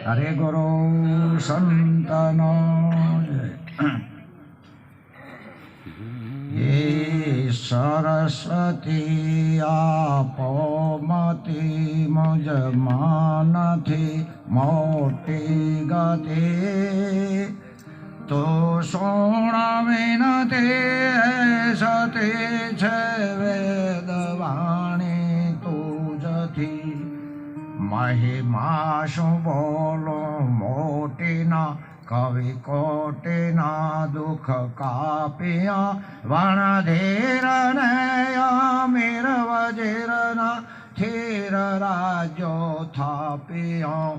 હરે ગુરુ સંતનો હે સરસ્વતી આપો મતી મુજ માનથી મોટી ગતિ તો સોણ વિનતી સતી છે વેદવાણી તુજથી મહિમા શું બોલો મોટીના કવિ કોટીના દુઃખ કાપિયા વણધીર ને અમીર વજીરના થીર રાજ્યો થાપિયા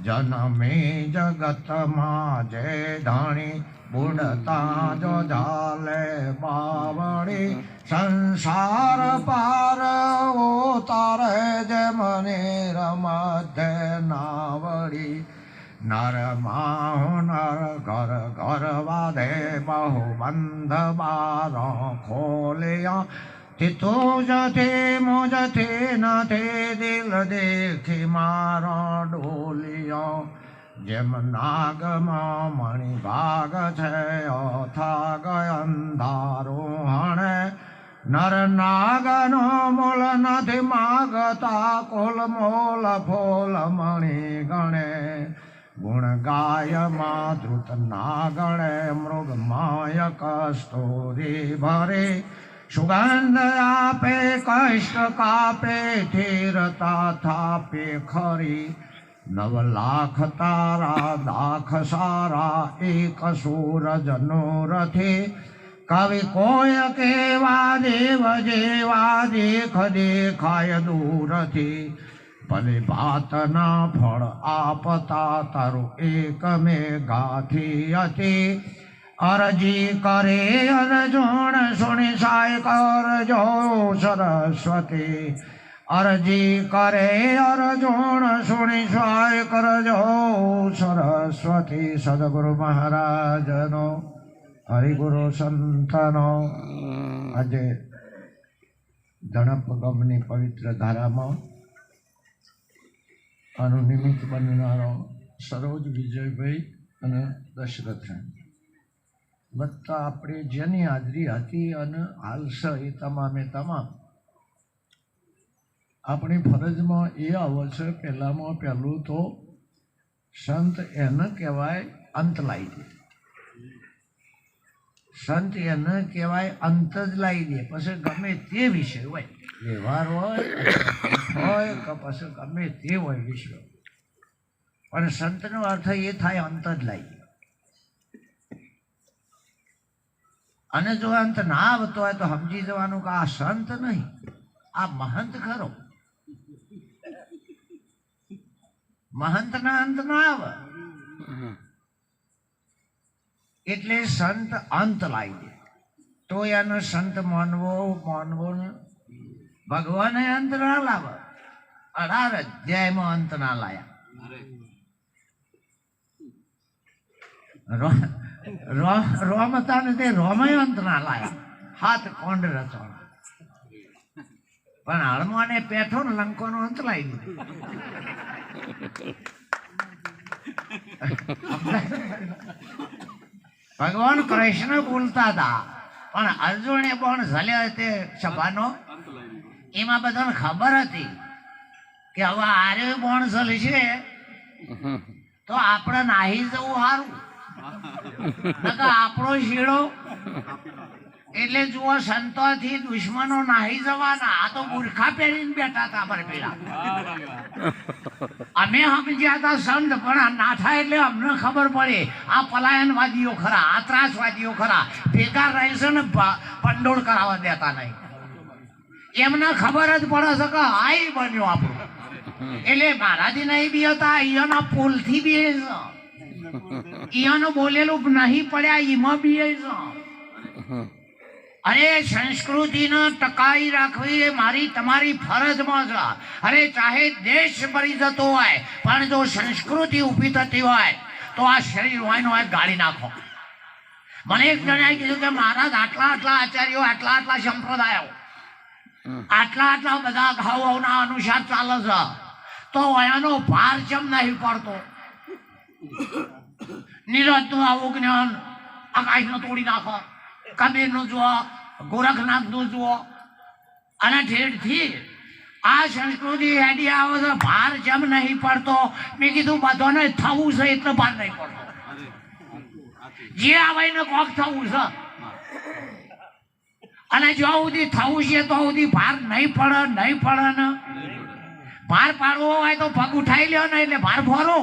જનમી જગતમાં જે ધણી બુડતા જો જાલે બાવળી સંસાર પાર ઉતારે જે મને રમધે નાવડી નર માહુ નર ઘર ઘર વાધે બહુ બંધ બારો ખોલિયા તું જથી મુજથી નથી દિલ દેખી મારો ડોલિયો જેમ નાગમાં મણિ ભાગ છે અથાગ અંધારું હણે નર નાગનો મૂળ નથી માગતા કુલ મોલ ફોલ મણિ ગણે ગુણ ગાયમાં ધૃત ના ગણે મૃગ માય કસ્તુરી ભરે સુગંધ આપે કષ્ટ કાપે ધીરતા થાપે ખરી 9 લાખ તારા દાખ સારા એક સૂરજનો રથી કવિ કોઈ કેવા દેવ જેવા દેખ દેખાય દૂરથી ભલે ભાતના ફળ આપતા તારું એક મેઘાથી હતી અરજી કરે અરજોણ સુણી સાય કરજો સરસ્વતી અરજી કરે અરજોણ સુણી સાય કરજો સરસ્વતી સદગુરુ મહારાજનો હરિગુરુ સંતનો આજે ધણપ ગમની પવિત્ર ધારામાં આનું નિમિત્ત બનનારો સરોજ વિજયભાઈ અને દશરથરામ વત્તા આપણે જેની હાજરી હતી અને હાલશે એ તમામે તમામ આપણી ફરજમાં એ આવે છે પહેલામાં પહેલું તો સંત એને કહેવાય અંત લાવી દે સંત એને કહેવાય અંત જ લાવી દે પછી ગમે તે વિષય હોય વ્યવહાર હોય કે પછી ગમે તે હોય વિષય પણ સંતનો અર્થ એ થાય અંત જ લાવી દે અને જો અંત ના આવતો હોય તો સમજી જવાનું કે આ સંત નહીં આ મહંત ખરો મહંત ના અંત ના આવે એટલે સંત અંત લાવી દે તો એનો સંત માનવો ને ભગવાને અંત ના લાવે 18 અધ્યાયમાં અંત ના લાયા રોમ હતા ને તે રોમય અંત ના લાયા 7 કોંડ રચવાના પણ હળમાને પેઠો ને લંકોનો અંત લાવી દીધો ભગવાન કૃષ્ણ બોલતા હતા પણ અર્જુને પણ ઝલ્યો તે સભાનો એમાં બધાને ખબર હતી કે હવે આરે બોણ ઝલે છે તો આપણે નાહી જવું સારું આપણો શીડો એટલે જુઓ સંતોથી દુશ્મનો નાહી જવાના આ તો બુરખા પહેરીને બેઠા હતા પેલા અમે સમજ્યા હતા સંત પણ ના થાય એટલે અમને ખબર પડે આ પલાયનવાદીઓ ખરા આ ત્રાસવાદીઓ ખરા ભેગા રહે છે ને ભંડોળ કરાવવા દેતા નહીં એમને ખબર જ પડે છે કે આઈ બન્યો આપણું એટલે મારાથી નહીં બી હતા અહીંયાના પુલથી બી અહીંયાનું બોલેલું નહીં પડ્યા એમાં બી અરે સંસ્કૃતિને ટકાવી રાખવી એ મારી તમારી ફરજમાં છે અરે ચાહે દેશ મરી જતો હોય પણ જો સંસ્કૃતિ ઊભી થતી હોય તો આ શરીર હોય ગાળી નાખો મને એક જણાએ કીધું કે મહારાજ આટલા આટલા આચાર્યો આટલા આટલા સંપ્રદાયો આટલા બધા ભાવોના અનુસાર ચાલે છે તો એનો ભાર કેમ નહીં પડતો નીરજનું આવું જ્ઞાન આકાશને તોડી નાખો, કબીરનું જુઓ, ગોરખનાથનું જુઓ, અને ઠેરથી આ સંસ્કૃતિ હેડી આવે છે. ભાર જેમ નહીં પડતો, મેં કીધું બધાને થવું છે એટલે ભાર નહીં પડતો. જે આવે ને કોક થવું છે, અને જ્યાં સુધી થવું છે તો સુધી ભાર નહીં પડે ને. ભાર પાડવો હોય તો પગ ઉઠાઈ લ્યો ને એટલે ભાર ભરો.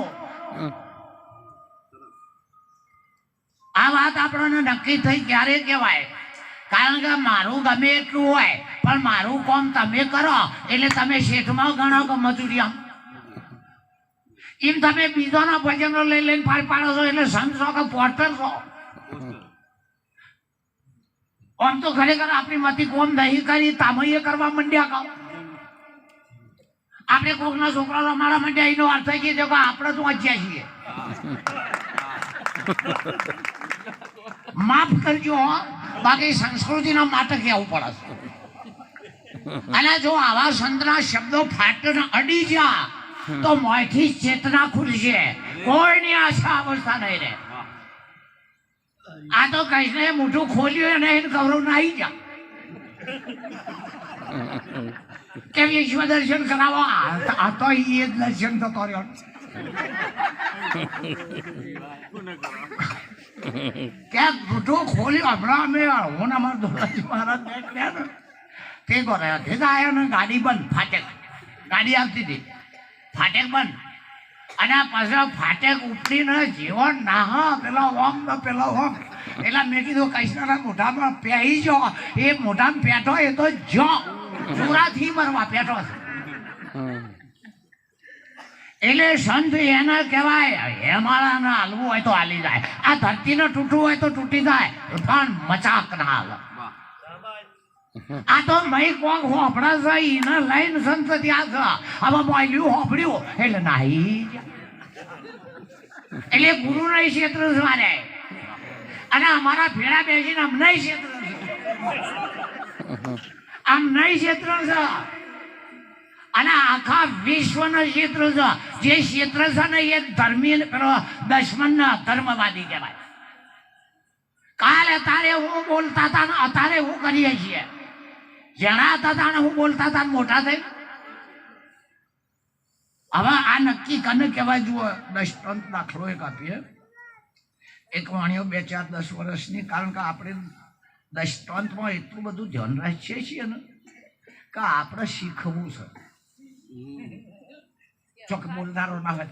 આ વાત આપણને નક્કી થઈ ક્યારે કહેવાય? કારણ કે મારું ગમે એટલું હોય પણ મારું કામ તમે કરો એટલે તમે શેઠમાં ગણો કે મજૂરિયા. એમ તમે બીજાના ભજનો લઈ લઈને પાર પાડો છો એટલે સંત છો કે પોર્ટર છો? આમ તો ખરેખર આપણી માંથી કોમ નહીં કરી તામઈએ કરવા માંડ્યા કામ. આપણે કોકના છોકરા રમાડા માંડ્યા એનો અર્થ એ છે કે આપણે તો વાંચ્યા છીએ. માફ કરજો, બાકી સંસ્કૃતિના માટે કહેવું પડે. અને જો આવા સંતના શબ્દો ફાટને અડી જા તો મોંથી ચેતના ખુલશે, કોઈની આશા અવસ્થા નહીં રહે. આ તો કૃષ્ણએ મોઢું ખોલ્યું અને એને ગૌરવ નાઈ જા કે વિશ્વ દર્શન કરાવો. આ તો એ જ દર્શન થતો રહ્યો. ક્યાંક મોઢું ખોલ્યું. હમણાં અમે હું ને અમારા ધોળાજી મહારાજ બેઠ્યા ને તે કર્યા તે આવ્યા ને ગાડી બંધ, ફાટેક ગાડી આવતી હતી, ફાટેક બંધ. અને પાછા ફાટેક ઉપડીને જેવો નાહ પેલા ઓમ ને પેલા ઓમ. એટલે મેં કીધું કૃષ્ણના મોઢામાં પહેરી જો, એ મોઢામાં પેઠો એ તો જો પૂરાથી મરવા પેઠો છે. એટલે સંત એને કહેવાય હેમાળાને હાલવું હોય તો હાલી જાય, આ ધરતીને તૂટવું હોય તો તૂટી જાય, પણ મચાક ના હાલે. આ તો મય કોક હોપડા છે એને લઈને સંત ત્યાં છે. હવે મોયલું હોપડ્યું એટલે નાહી. એટલે ગુરુ નહીં ક્ષેત્ર મારે, અને અમારા ભેળા બેસીને અમને ક્ષેત્ર છે, આમ નહીં ક્ષેત્ર છે. અને આખા વિશ્વનું ક્ષેત્ર છે. જે ક્ષેત્ર છે ને એ ધર્મી પેલો દુશ્મન ધર્મવાદી કહેવાય. કાલે તારે હું બોલતા હતા ને અત્યારે હું કરીએ છીએ. જણાતા હતા ને હું બોલતા હતા મોટા થઈ. હવે આ નક્કી કને કહેવાય? જુઓ, દૃષ્ટાંત દાખલો એક આપીએ. એક વાણીઓ 2-4-10 વર્ષની, કારણ કે આપણે દૃષ્ટાંતમાં એટલું બધું ધ્યાન રાખીએ છીએ ને કે આપણે શીખવું છે. ચોક બોલનારો ના હોય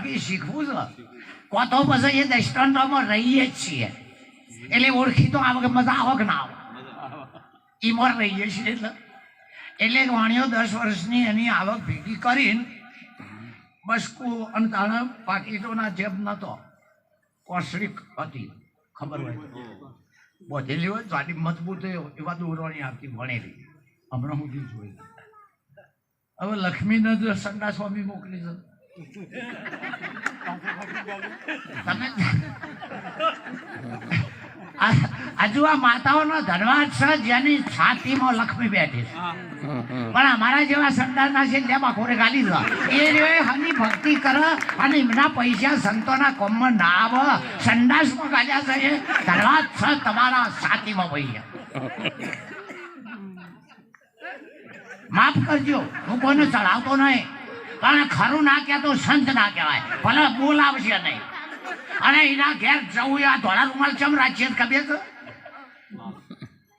કે શીખવું છે. કો તો પછી એ દૃષ્ટાંતમાં રહીએ જ છીએ એટલે ઓળખી તો આવે કે મજા આવે કે ના આવે, એમાં રહીએ છીએ. એટલે વાણીઓ 10 વર્ષની એની આવક ભેગી કરીને બસકું અને તાણે પાકીટોના જેબ નતો, કોસરીક હતી, ખબર હોય બોધેલી હોય, ગાડી મજબૂત એવા દોરવાની આવતી ભણેલી. હમણાં સુધી જોઈ. હવે લક્ષ્મીને જ સંડા સ્વામી મોકલી છે. તમે હજુ આ માતાઓનો ધનવાદ છે જેની છાતીમાં લક્ષ્મી બેઠી છે. પણ અમારા જેવા સંડાસના છે તેમાં ખોરે ગાલી દો એ હની ભક્તિ કરે અને એમના પૈસા સંતોના કોમમાં ના આવે. સંડાસમાં ગાલ્યા છે એ ધનવાદ છે તમારા છાતીમાં પૈસા. માફ કરજો, હું કોઈને ચડાવતો નહીં, પણ ખરું ના કહેતો સંત ના કહેવાય. ભલે બોલાવશે નહીં. અને એના ઘેર જવું આ ધોળા રૂમાલ ચમ રાખીએ ખબર છે?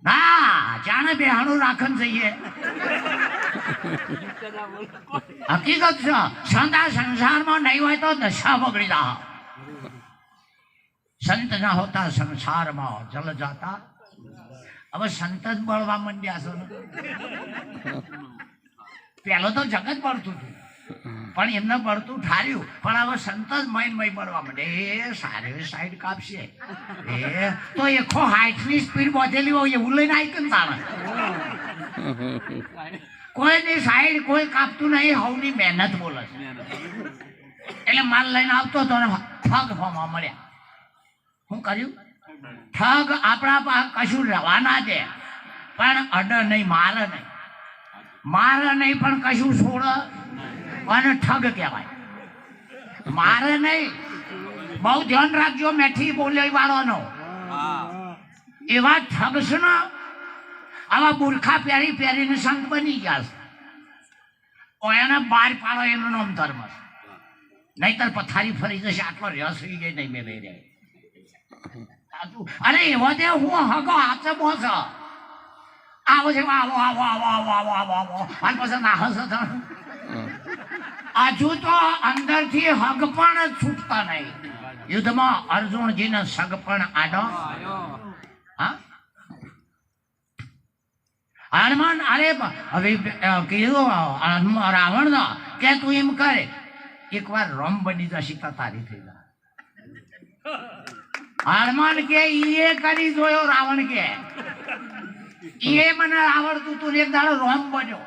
ના, જાણે બેહાણું રાખન જઈએ. હકીકત છે. સંત આ સંસારમાં નહીં હોય તો દશા બગડી જા. સંત ના હોતા સંસારમાં જલ જાતા. હવે સંત જ બળવા માંડ્યા છે. પેલો તો જગત બળતું હતું પણ એમને બળતું ઠાર્યું, પણ હવે સંત જ મય બળવા માંડે. એ સારી સાઈડ કાપશે એ તો 160ની સ્પીડ પહોંચેલી હોય એવું લઈને આવી ને તાણે કોઈની સાઈડ કોઈ કાપતું નહીં, હવની મહેનત બોલે છે. એટલે માલ લઈને આવતો હતો ને ઠગ ફોમાં મળ્યા. શું કર્યું? ઠગ આપણા કશું રવા ના દે પણ અડ નહીં, મારે નહીં. મારે નહીં પણ કશું છોડ અને ઠગ કહેવાય. મારે નહીં, બહુ ધ્યાન રાખજો મેઠી બોલી વાળોનો. એવા ઠગ છે ને, આવા બુરખા પહેરી પહેરીને સંત બની ગયા છે. એને બહાર પાડો એનું નામ ધર્મ છે. નહીતર પથારી ફરી જશે. આટલો રસ થઈ જાય નહીં મેં બે અરે એવો દે હું હગો હાથે બોસ આવો છે આવો આવો આવો આવો આવો આવો આવો અને પછી ના હશે હજુ તો અંદરથી હગ પણ છૂટતા નહીં. યુદ્ધમાં અર્જુનજીને સગ પણ આડો. હા હનુમાન અરે હવે કીધું રાવણ કે તું એમ કરે એકવાર રોમ બની જા સીતા તારી થઈ જા. હનુમાન કે ઈએ કરી જોયો. રાવણ કે એ મને આવડતું તું એક દાડો રોમ બન્યો.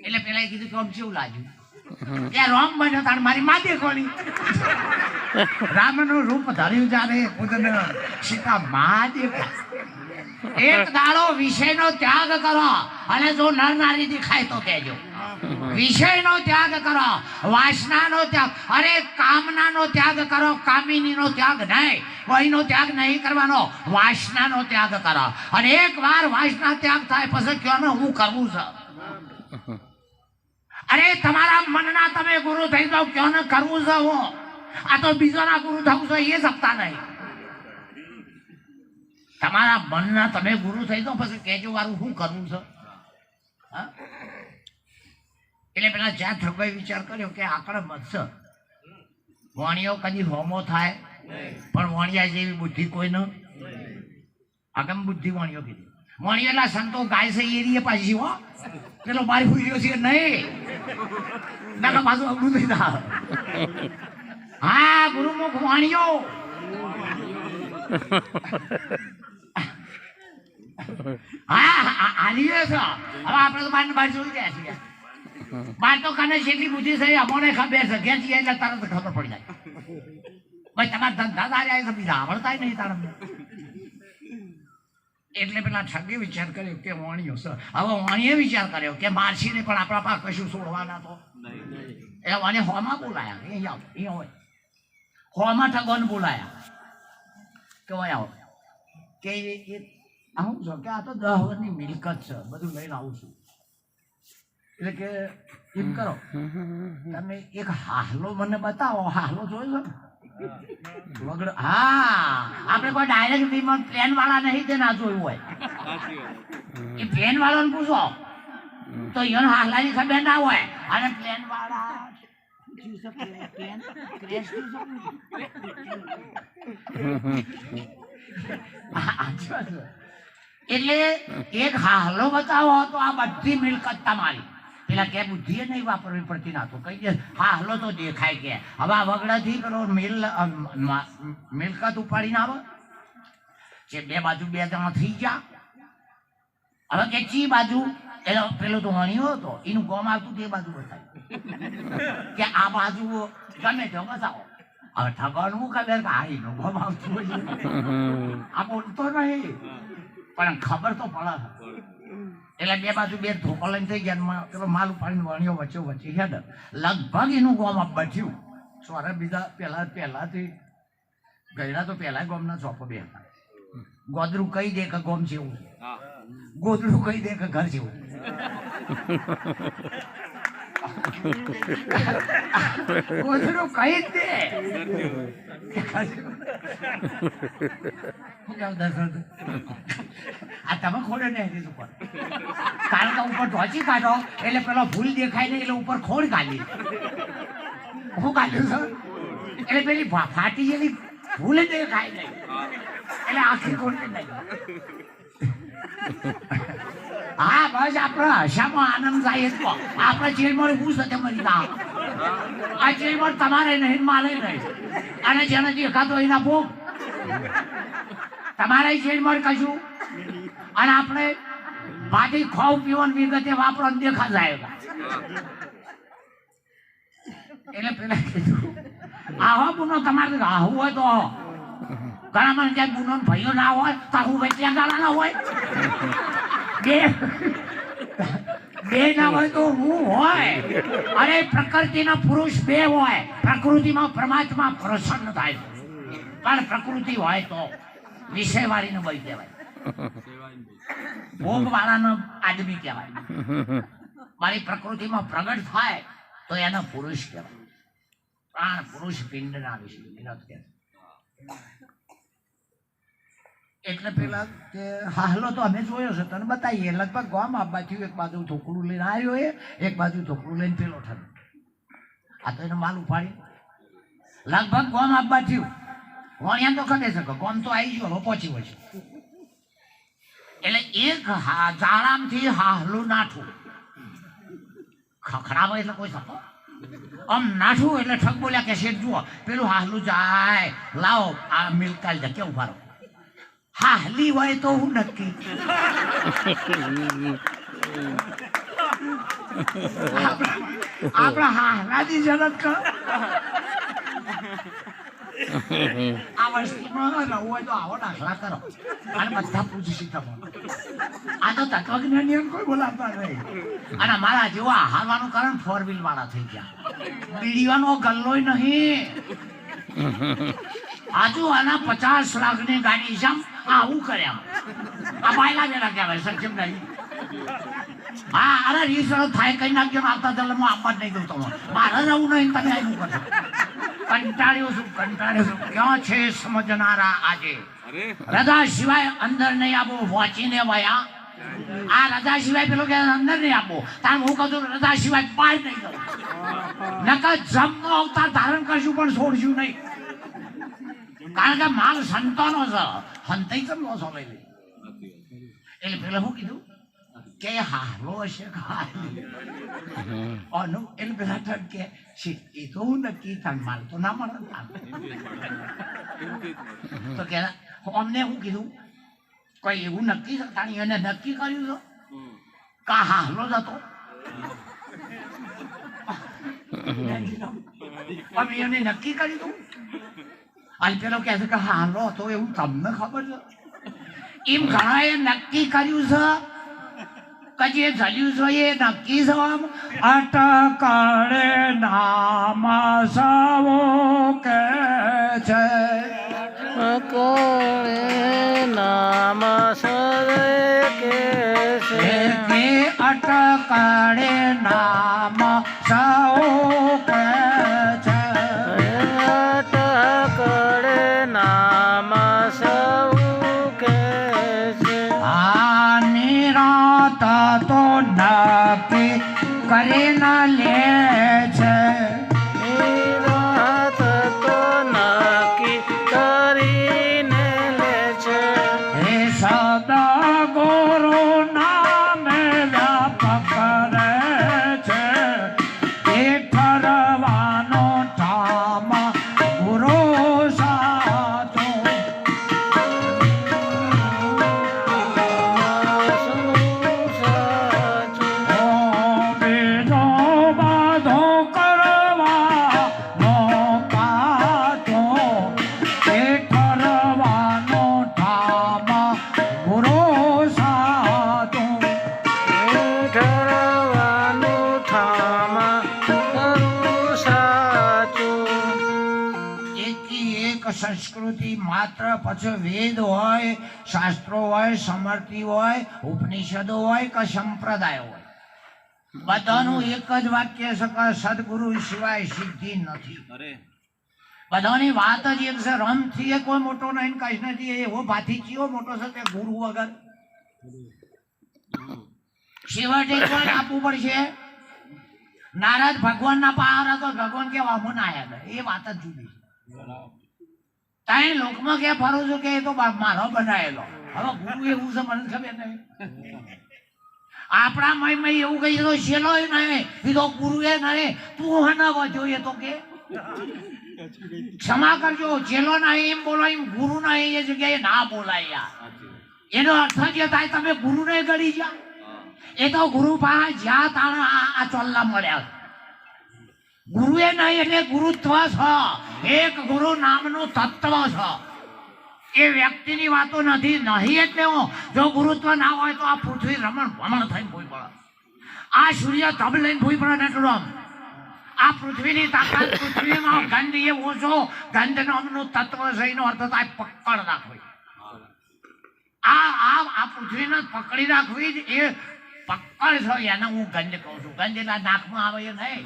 એટલે પેલા કીધું કે આમ કેવું લાગ્યું કે રોમ બન્યો તાર મારી માતે ખોલી. રામનું રૂપ ધર્યું જાણે ખુદને સીતા મા દેખાય. એક દાડો વિષયનો ત્યાગ કરો અને જો નર નારી દેખાય તો કહેજો. વિષયનો ત્યાગ કરો, વાસનાનો ત્યાગ, અરે કામનાનો ત્યાગ કરો. કામિનીનો ત્યાગ નહીં, કોઈનો ત્યાગ નહીં કરવાનો. વાસનાનો ત્યાગ કરો. અને એક વાર વાસના ત્યાગ થાય પછી કયો ને હું કરવું છે. અરે તમારા મનના તમે ગુરુ થઈ જાઓ, કયો ને કરવું છે હું. આ તો બીજાના ગુરુ થવું છે એ સપ્તાહ નહીં. તમારા મનના તમે ગુરુ થઈ જાઓ પછી કહેજો વારું શું કરવું છે. હા એટલે પેલા જ્યાં ઠગવાઈ વિચાર કર્યો કે આકડે મતશે. વાણીઓ કદી હોમો થાય પણ વાણિયા જેવી બુદ્ધિ કોઈ ન. આગમ બુદ્ધિ વાણીઓ કીધી. વાણિયેલા સંતો ગાય છે એ પાછી હો પેલો મારી પૂછ્યો છે નહીં ના પાછું અવડું થઈ જાય. હા ગુરુમુખ વાણીઓ હા હાલીએ છે. હવે આપણે તો બાર બાર જોઈ રહ્યા છીએ. બાર તો કાને જેટલી બુદ્ધિ છે અમોને ખબર છે. ઘેર જઈએ એટલે તરત ખબર પડી જાય. ભાઈ તમારા ધંધા દાર્યા છે બીજા આવડતા નહીં તારા. એટલે પેલા ઠગે વિચાર કર્યો કે વાણીઓ છે. હવે વાણીએ વિચાર કર્યો કે મારસીને પણ આપણા પાસે કશું છોડવાના તો એ વાણી હોમાં બોલાયા. અહીંયા હોય હોમાં ઠગોને બોલાયા કે આવો કે આવું છો કે આ તો 10 વર્ષની મિલકત છે, બધું લઈને આવું છું. એટલે કે એમ કરો તમે એક હાલો મને બતાવો. હાલો જોયો ને વગડ. હા આપણે કોઈ ડાયરેક્ટ વિમાન પ્લેન વાળા નહીં તે ના જોયું હોય. એ પ્લેન વાળાને પૂછો તો એને હાલાની ખબર ના હોય. અને પ્લેન વાળા એટલે એક હાલો બતાવો તો આ બધી મિલકત તમારી. પેલા કે બુદ્ધિ નહીં વાપરવી પડતી ના તો કઈ દે હાલો તો દેખાય કે હવે આ વગડાથી પેલો મિલકત ઉપાડીને આવે જે બે બાજુ બે જણા થઈ ગયા. હવે કે ચી બાજુ એટલે પેલો તો વણ્યો હતો એનું ગોમ આવતું તે બાજુ બતાવ્યું કે આ બાજુ ગમે તે બતાવો. હવે ઠગવાનું ખબર કે આ એનું ગોમ આવતું હોય આ બોલતો નહીં પણ ખબર તો પડે. એટલે બે બાજુ બે ધોકો લઈને થઈ ગયા. પેલો માલ ઉપાડીને વણ્યો વચ્ચે વચ્ચે હેડ લગભગ એનું ગોમ બચ્યું. સોરે બીજા પહેલાથી ગયડા તો પહેલા ગોમના ચોપો બે હતા. ગોદરું કહી દે કે ગોમ જેવું, ગોદડું કહી દે કે ઘર જેવું. ગોદડું કહી જ દે આ તમે ખોડે ને ઉપર કારણ કે ઉપર ઢોચી કાઢો એટલે પેલો ભૂલ દેખાય ને એટલે ઉપર ખોડ કાઢી. હું કાઢ્યું છે એટલે પેલી ફાટી ગયેલી ભૂલ દેખાય નહીં એટલે આખી ખોડ નહીં. હા બસ આપણે હશામાં આનંદ થાય તો આપણે જેલમાં હું સાથે મરી ના. આ જેલમાં તમારે નહીં મારે નહીં. અને જેને દેખાતો એના ભોગ તમારે જેલમાં કશું. અને આપણે બાકી ખાવ પીવાની વિગતે વાપરવાનું દેખા જાય. એટલે પેલા કીધું આવો ગુનો તમારે આવું હોય તો ઘણા મને જ્યાં ગુનો ભાઈઓ ના હોય તો હું વચ્ચે ગાળા ના હોય બે બે ના હોય તો હું હોય. અરે પ્રકૃતિના પુરુષ બે હોય. પ્રકૃતિમાં પરમાત્મા પ્રસન્ન થાય પણ પ્રકૃતિ હોય તો વિષયવાળીને બળી કહેવાય, ભોગ વાળાનો આદમી કહેવાય. મારી પ્રકૃતિમાં પ્રગટ થાય તો એનો પુરુષ કહેવાય. પ્રાણ પુરુષ પિંડના વિશે વિનોદ કહે. એટલે પેલા કે હાલો તો અમે જોયો છે, તને બતાવીએ. લગભગ ગામ આપવા થયું, એક બાજુ ઢોકળું લઈને આવ્યો એ, એક બાજુ ઢોકળું લઈને પેલો ઠર્યો. આ તો એનો માલ ઉપાડી લગભગ ગામ આપવા થયું. વણ્યા તો ખડે શકો, ગામ તો આવી ગયો, પહોંચી હોય છે. એટલે એક જાળામથી હાહલું નાઠું ખખડાવે એટલે કોઈ શકો આમ નાઠું એટલે ઠગ બોલ્યા કે શેઠ જુઓ પેલું હાહલું જાય, લાવો આ મિલ્ક કાઢી દે. કેવું ફારો હાહલી હોય તો હું નક્કી આપણા હાહલાની જરત કર. આ વસ્તુમાં રહું હોય તો આવો દાખલા કરો અને બધા પૂછીશું તમને. આ તો તત્વજ્ઞાની કોઈ બોલાવતા નહીં. અને મારા જેવા હારવાનું કારણ 4 વ્હીલ વાળા થઈ ગયા. બીડીવાનો ગલ્લોય નહીં. આજુ આના 50 લાખની ગાડી છે, આવું કર્યા આ બાયલા જેલા કહેવાય. સચિમ નહીં. હા, અરે રીસરો થાય કઈ નાખજો ને આવતા જન્મમાં આપવા જ નહીં દઉં તમને. મારે રહું નહીં, તમે આવ્યું કરશો. કંટાળ્યો છું. ક્યાં છે સમજનારા આજે? રજા સિવાય અંદર નહીં આપો, વાંચીને વયા. આ રજા સિવાય પેલો કે અંદર નહીં આપો, તાર હું કહું છું રજા સિવાય બહાર નહીં દઉં. નકર જમનો અવતાર ધારણ કરશું પણ છોડશું નહીં. કારણ કે માલ સંતોનો છે, સંતઈ જમનો છો લઈ લે. એટલે પેલા શું કીધું કે હાલો હશે એટલે પેલા ઠગ કે એ તો હું નક્કી થાય, માલ તો ના મળે. તો કે અમને શું કીધું કોઈ એવું નક્કી થતા એને નક્કી કર્યું છે કા હાલો જ હતો. અમે એને નક્કી કર્યું હતું અને પેલો કહે છે કે હાલો હતો એવું તમને ખબર છે. એમ ઘણા એ નક્કી કર્યું છે કે જે જલ્યું છે એ નક્કી છે. અટકળે નામ સવો કે છે, અટકળે નામ સવે કે છે, કે અટકળે નામ સવો કે છે, અટકળે નામ સૌ કે છે. આ નિરાત તો નક્કી કરીને લે છે, નિરાત તો નક્કી કરીને લે છે. હે સદા ગુરુ નામે વ્યાપક રહે છે, એ ઠરવાનો ઠામ ગુરુ સાચો. બીજો બધો કરવાનો કાચો, એ ઠરવાનો ઠામ ગુરુ સાચો. ઠરવાનું ઠામા કરું સાચું. એકી એક સંસ્કૃતિ માત્ર, પછી વેદ હોય, શાસ્ત્રો હોય, સમર્તિ હોય, ઉપનિષદો હોય કે સંપ્રદાય હોય, બધાનું એક જ વાક્ય છે કે સદગુરુ સિવાય સિદ્ધિ નથી. બધાની વાત જ એક છે. રમથી એ કોઈ મોટો નહીં, કઈ નથી. એવો ભાથી ચિયો મોટો છે તે ગુરુ વગર. છેવટે કોઈ આપવું પડશે. નારદ ભગવાનના પાર હતો, ભગવાન કે વામન આયા હતા. એ વાત જ જુદી. તાઈ લોકમાં કે ફરું છું કે એ તો મારો બનાવેલો. હવે ગુરુ એવું છે મને ખબર નહીં. આપણા મય એવું કઈ તો શેલો નહીં, એ તો ગુરુ એ નહીં. તું હના વધ્યો એ તો કે ક્ષમા કરજો, ચેલો નહીં એમ બોલો, એમ ગુરુ નહીં એ જગ્યાએ ના બોલાય યાર. એનો અર્થ જે થાય તમે ગુરુ ને ગળી જા. એ તો ગુરુ પાસે જ્યાં તાણ આ ચોલ્લા મળ્યા. ગુરુ એ નહીં એટલે ગુરુત્વ છે. એક ગુરુ નામનું તત્વ છે. એ વ્યક્તિની વાતો નથી. નહીં એટલે જો ગુરુત્વ ના હોય તો આ પૃથ્વી રમણ ભમણ થઈને કોઈ પડે. આ સૂર્ય ધબ લઈને ભૂઈ પર નટરો આ પૃથ્વીની તાકાત પૃથ્વીમાં ગંધ એ ઓછો ગંધ નામનું તત્વ સહીનો અર્થ થાય પકડ રાખવી આ પૃથ્વીને પકડી રાખવી જ એ પકડ છે એને હું ગંધ કહું છું ગંધ એટલે નાકમાં આવે એ નહીં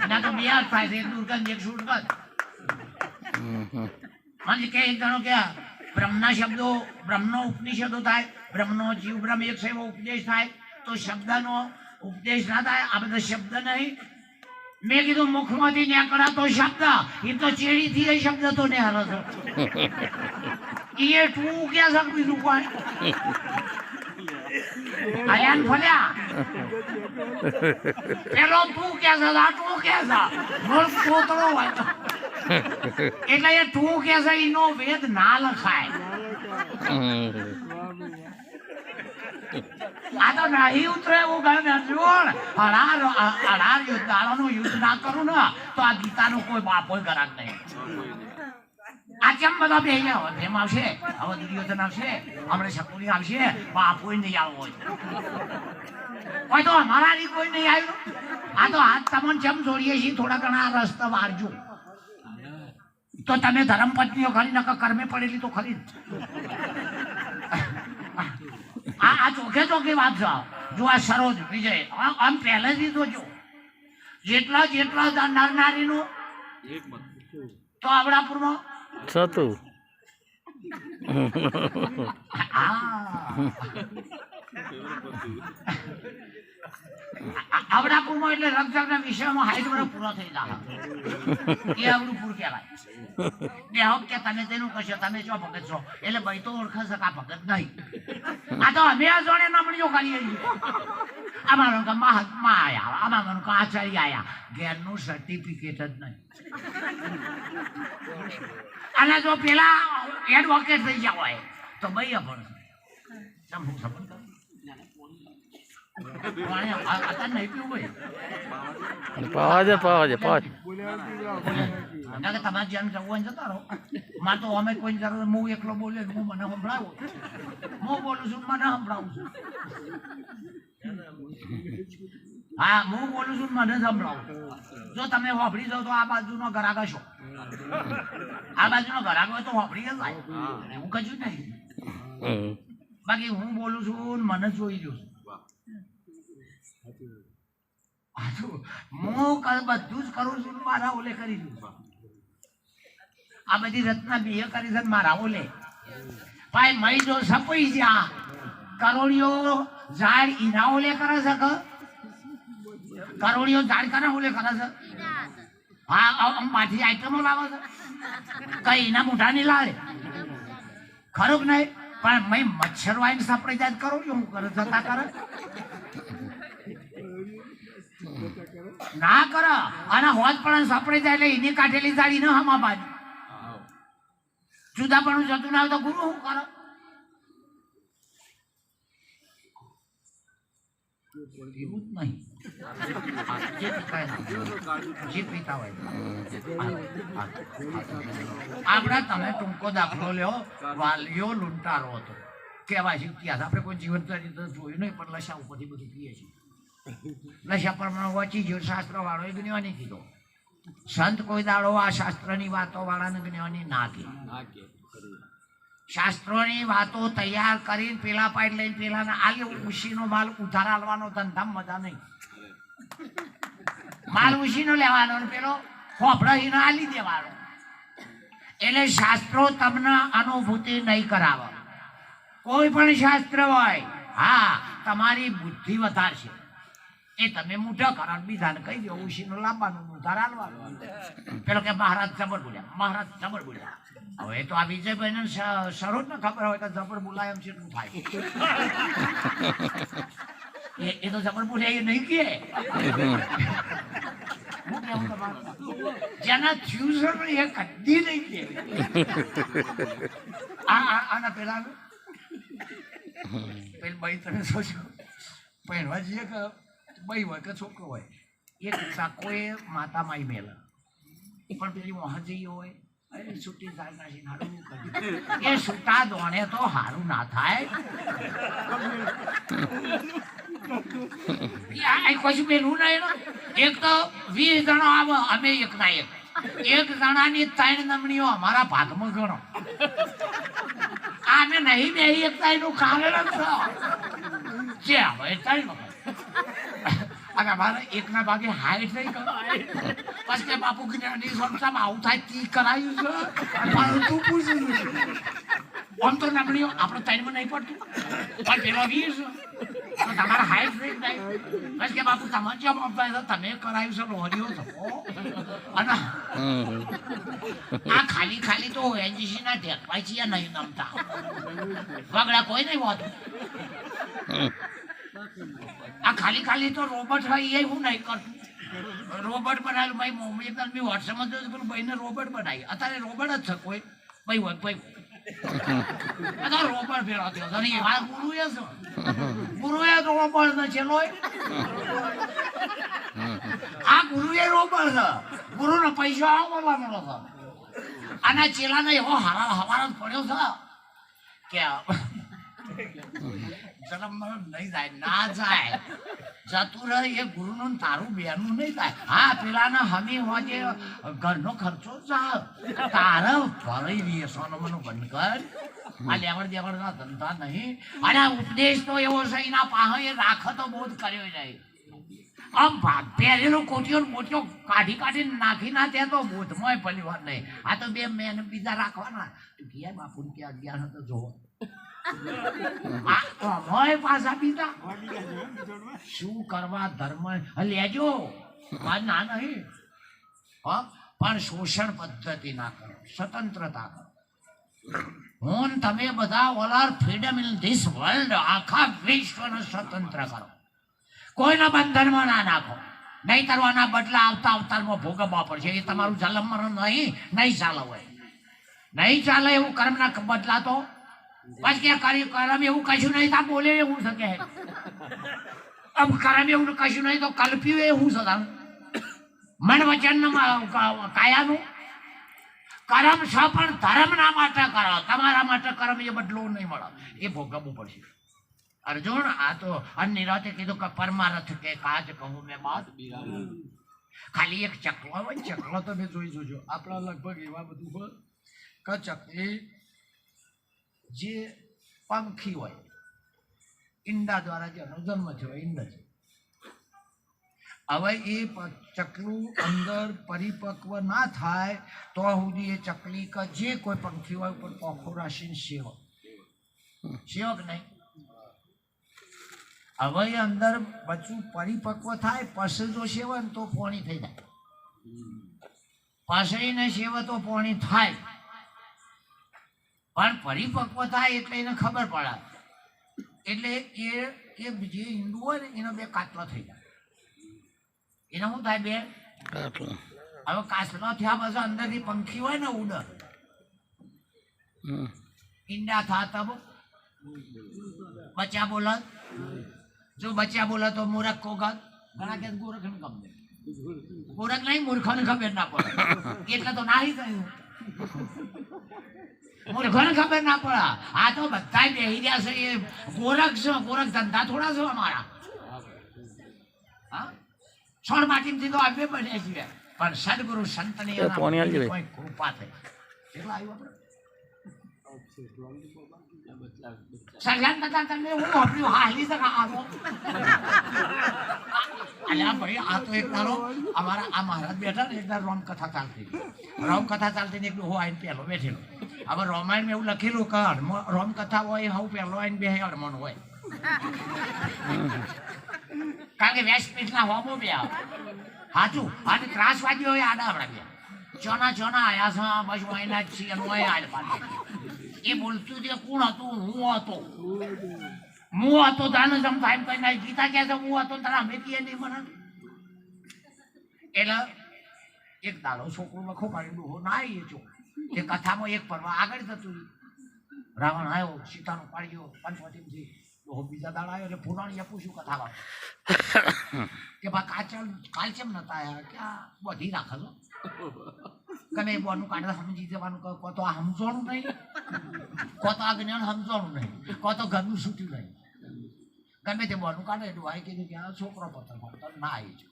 એના તો બે અર્થ થાય છે એક દુર્ગંધ એક સુરગંધ અને કે એક જણો કે બ્રહ્મના શબ્દો બ્રહ્મનો ઉપનિષદો થાય બ્રહ્મનો જીવ બ્રહ્મ એક એવો ઉપદેશ થાય તો શબ્દનો ઉપદેશ ના થાય આ બધા શબ્દ નહીં મેં કીધું મુખમાંથી નીકળાતો શબ્દ એ તો ચેડીથી એ શબ્દ તો ને હાલો છો એ તું ક્યાં શક બીજું કોઈ આયાન ફલ્યા પેલો તું ક્યાં છે આ તું ક્યાં છે મોર પોતળો હોય તો એટલે એ તું કે છે એનો વેદ ના લખાય આ તો નહીં ઉતરે એવું ગણ જોડ અઢાર દાડાનું યુદ્ધ ના કરું ને તો આ ગીતાનો કોઈ બાપો ગરાક નહીં આ કેમ બધા બે ગયા ભેમ આવશે હવે દુર્યોધન આવશે હમણાં શકુની આવશે બાપો નહીં આવવો હોય તો અમારા કોઈ નહીં આવ્યું આ તો હાથ તમને જેમ જોડીએ છીએ થોડા ઘણા રસ્તા વારજો તો તમે ધર્મપત્નીઓ ખરી નકર કર્મે પડેલી તો ખરી આ ચોખે ચોખી વાત છે જો આ સરોજ વિજય આમ પહેલેથી તો જો જેટલા નર નારીનું તો આવડાપુરમાં છતું આવડાપુરમાં એટલે રક્ષકના વિષયમાં 60 વર્ષ પૂરા થઈ જાય એ આવડુપુર કહેવાય દેહો કે તમે તેનું કશો તમે જો ભગત છો એટલે ભાઈ તો ઓળખે છે આ ભગત નહીં આ તો અમે આ જોડે નમણીઓ કરીએ છીએ અમારું કે મહાત્મા આયા અમારું કે આચાર્ય આયા ઘેરનું સર્ટિફિકેટ જ નહીં અને જો પેલા એડવોકેટ થઈ ગયા હોય તો ભાઈ પણ તમારે જેમ જવું હોય જતા રહો મારે તો અમે કોઈ જરૂર હું એકલો બોલે હું મને સંભળાવું હું બોલું છું મને સંભળાવું છું હા હું બોલું છું મને સંભળાવું જો તમે વાપરી જાઓ તો આ બાજુનો ઘરાક હશો આ બાજુનો ઘરાક હોય તો વાપરી જાય એવું કશું નહીં બાકી હું બોલું છું મને જોઈ લઉં હું બધું જ કરું છું મારા ઓલે કરી દઉં આ બધી રચના બીએ કરી છે મારા ઓલે ભાઈ મય જો સપઈ જ્યાં કરોડિયો ઝાડ ઈના ઓલે કરે છે કે કરોડિયો ઝાડ કના ઓલે કરે છે હા માથી આઈટમો લાવે છે કઈ એના મોઢા નહીં લાવે ખરું નહીં પણ મય મચ્છર વાઈને સપડી જાય કરોડિયો હું કરે જતા કરે ના કરો અને હોજ પણ સપડી જાય એટલે એની કાઢેલી જાળી ન હમા બાજુ જુદા પણ જતું ના આવે તો ગુરુ શું કરો એવું જ નહીં જે પીતા હોય આપડા તમે ટૂંકો દાખલો લ્યો વાલીઓ લૂંટારો હતો કેવાય છે ઇતિહાસ આપણે કોઈ જીવન જોયું નહીં પણ લસા ઉપરથી બધું પીએ છીએ લસા પ્રમાણે વાંચી ગયો શાસ્ત્ર વાળો એ જ્ઞાની કીધો સંત કોઈ દાડો આ શાસ્ત્રની વાતો વાળાને જ્ઞાની ના કે શાસ્ત્રોની વાતો તૈયાર કરીને પેલા પાઇટ લઈને પેલા આલે ઉશીનો માલ ઉધાર આલવાનો ધંધામાં મજા નહીં માલ ઉશીનો લેવાનો પેલો ખોપડાઈને આલી દેવાનો એટલે શાસ્ત્રો તમને અનુભૂતિ નહીં કરાવે કોઈ પણ શાસ્ત્ર હોય હા તમારી બુદ્ધિ વધારશે એ તમે મોટા કારણ બીજાને કહી દો ઉશીનો લાવવાનું ઉધાર આલવાનું પેલો કે મહારાજ જબર બોલ્યા હવે તો આ વિજયભાઈને સરોજ ને ખબર હોય કે જબર બોલાય એમ છે એટલું થાય એ તો જબર બોલ્યા એ નહીં કે જેના થયું છે એ કદી નહીં કે આના પેલા ભાઈ તમે સોચો પહેરવા જઈએ કે ભાઈ હોય કે છોકરો હોય એક સાકોએ માતા માઈ મેલા પણ પેલી મહાજી હોય છૂટી જાય નાસી હારું કર્યું એ છૂટા દોણે તો હારું ના થાય આ કશું પેલું નહીં ને. એક તો 20 જણા આવે અમે એક ના એક જણાની 3 નમણીઓ અમારા ભાગમાં ગણો. આને નહીં બે એક નું કારણ છે હવે 3 વખત અને અમારે એકના ભાગે હાઈટ નહીં કરો. પછી કે બાપુ જ્ઞાની સંસ્થામાં આવું થાય તી કરાયું છે અને મારું તું પૂછ્યું છે. આમ તો નમણીઓ આપણે 3 માં નહીં પડતું પણ પેલો 20 તો તમારા હાઈટ નહીં થાય. પછી કે બાપુ તમે જેમ અપાય છે તમે કરાયું છે લોહરીઓ છો અને આ ખાલી તો એનજીસી ના ટેકવાય છે નહીં નમતા વગડા કોઈ નહીં હોતું. આ ખાલી તો રોબોટ હોય એ હું નહીં કરતું. રોબોટ બનાવેલું ભાઈ મમ્મી એકદમ મેં વોટ્સઅપમાં જોયું પેલું ભાઈને રોબોટ બનાવી. અત્યારે રોબોટ જ છે કોઈ ભાઈ હોય ભાઈ અત્યારે રોબોટ ફેરવા થયો છે. એવા ગુરુએ છે ગુરુએ તો રોબોટ છે છેલ્લો આ ગુરુએ રોબોટ છે. ગુરુનો પૈસો આવો મળે છે અને ચેલાને એવો હવારો પડ્યો છે કે જન્મ નહીં જાય ના જાય જતું રહે એ ગુરુનું તારું બેનું નહીં થાય. હા પેલાના હમી હોજે ઘરનો ખર્ચો ચાલ તારે ભરાઈ રહીએ સોનમનું બંધ કર. આ લેવડ દેવડના ધંધા નહીં. અને ઉપદેશ તો એવો છે એના પાસે એ રાખ તો બોધ કર્યો નહીં. આમ પહેરેલો કોટીઓ મોટીઓ કાઢી નાખી ના ત્યાં તો બોધમાં ભલી વાત નહીં. આ તો બે મેન બીજા રાખવાના તું ક્યાં બાપુ કે અગિયાર તો જોવો પાછા બીજા શું કરવા ધર્મ લેજો ના નહીં પણ શોષણ પદ્ધતિ ના કરો સ્વતંત્રતા કરો. હું તમે બધા ઓલર ફ્રીડમ ઇન ધીસ વર્લ્ડ આખા વિશ્વને સ્વતંત્ર કરો. કોઈના બંધનમાં ના નાખો નહીં કરવાના બદલા આવતા અવતારમાં ભોગવવા પડશે. એ તમારું જન્મ મરણ નહીં ચાલે હોય નહીં ચાલે એવું કર્મના બદલા તો પછી કે કરમ એવું કશું નહીં તા બોલે એવું શકે. આમ કરમ એવું કશું નહીં તો કલ્પ્યું એવું છે. મન વચન કાયાનું કરમ છે પણ ધર્મના માટે કરો. તમારા માટે કરમ એ બદલો નહીં મળે એ ભોગવવું પડશે. અર્જુન આ તો અનિરાતે કીધું કે પરમારથ કે કાજ કહું મેં બાત ખાલી એક ચકલો હોય ને ચકલો તમે જોઈ જોજો આપણા લગભગ એવા બધું હોય કે ચકલી જે પંખી હોય ઈંડા દ્વારા જેનો જન્મ થયો ઈંડા છે. હવે એ ચકલું અંદર પરિપક્વ ના થાય તો સુધી એ ચકલી કે જે કોઈ પંખી હોય ઉપર પોખો રાશિને સેવક નહીં. હવે અંદર બચ્ચું પરિપક્વ થાય પછી જો સેવન તો પોણી થઈ જાય. પાસળીને સેવે તો પોણી થાય પણ પરિપક્વ થાય એટલે એને ખબર પડે એટલે એ જે ઈંડું હોય ને એનો 2 કાચલો થઈ જાય. એને શું થાય 2 હવે કાચલો થયા પછી અંદરથી પંખી હોય ને ઉડે ઈંડા થતા બચ્ચા બોલે. જો બચ્ચા બોલે તો મૂર્ખ કોગત ઘણા કે ગોરખ ને ગમે ગોરખ નહીં મૂર્ખોને ખબર ના પડે એટલે તો નાહી ગયું. મૂર્ખોને ખબર ના પડે. આ તો બધા બેહી રહ્યા છે એ ગોરખ છે. ગોરખ ધંધા થોડા છે અમારા. હા છોડ માટીમાંથી તો અમે બન્યા છીએ પણ સદગુરુ સંતની કૃપા થઈ. કેટલા આવ્યું આપણે સગન તમને હું આપ્યું હાલી આવો અલ્યા ભાઈ આ તો એક દાડો અમારા આ મહારાજ બેઠા ને એક દાડો રામકથા ચાલતી ને એક ડોહો આવીને પહેલો બેઠેલો. હવે રામાયણમાં એવું લખેલું કે રામકથા હોય હું પહેલો આવીને બે હડમણ હોય કારણ કે વેસ્ટપીઠના હોમો બે આવે સાચું. અને ત્રાસવાદીઓ આડા આપણા બે ચોના આયા છે બસ એના જ છીએ એ બોલતું તે કોણ હતું હું હતો તાને જમતા એમ કહીને ગીતા કહે છે હું હતો તારા અમે કહીએ નહીં મને. એટલે એક દાડો છોકરો લખો પાડી ડોહો ના આવી છો એ કથામાં એક પરવા આગળ થતું રાવણ આવ્યો સીતાનો પાડ્યો પંચવટીથી ડોહો બીજા દાડા આવ્યો એટલે પુરાણીએ પૂછ્યું કથામાં કે ભા કાલ કેમ નતા આવ્યા ક્યાં બધી રાખે છો કને બોનું કાઢે સમજી જવાનું કો તો આ સમજવાનું નહીં કો તો આ જ્ઞાન સમજવાનું નહીં કો તો ઘરનું છૂટ્યું નહીં ગમે તે બોનું કાઢે એટલું ભાઈ કીધું કે આ છોકરો પથ્થર મારતો ના આવી છે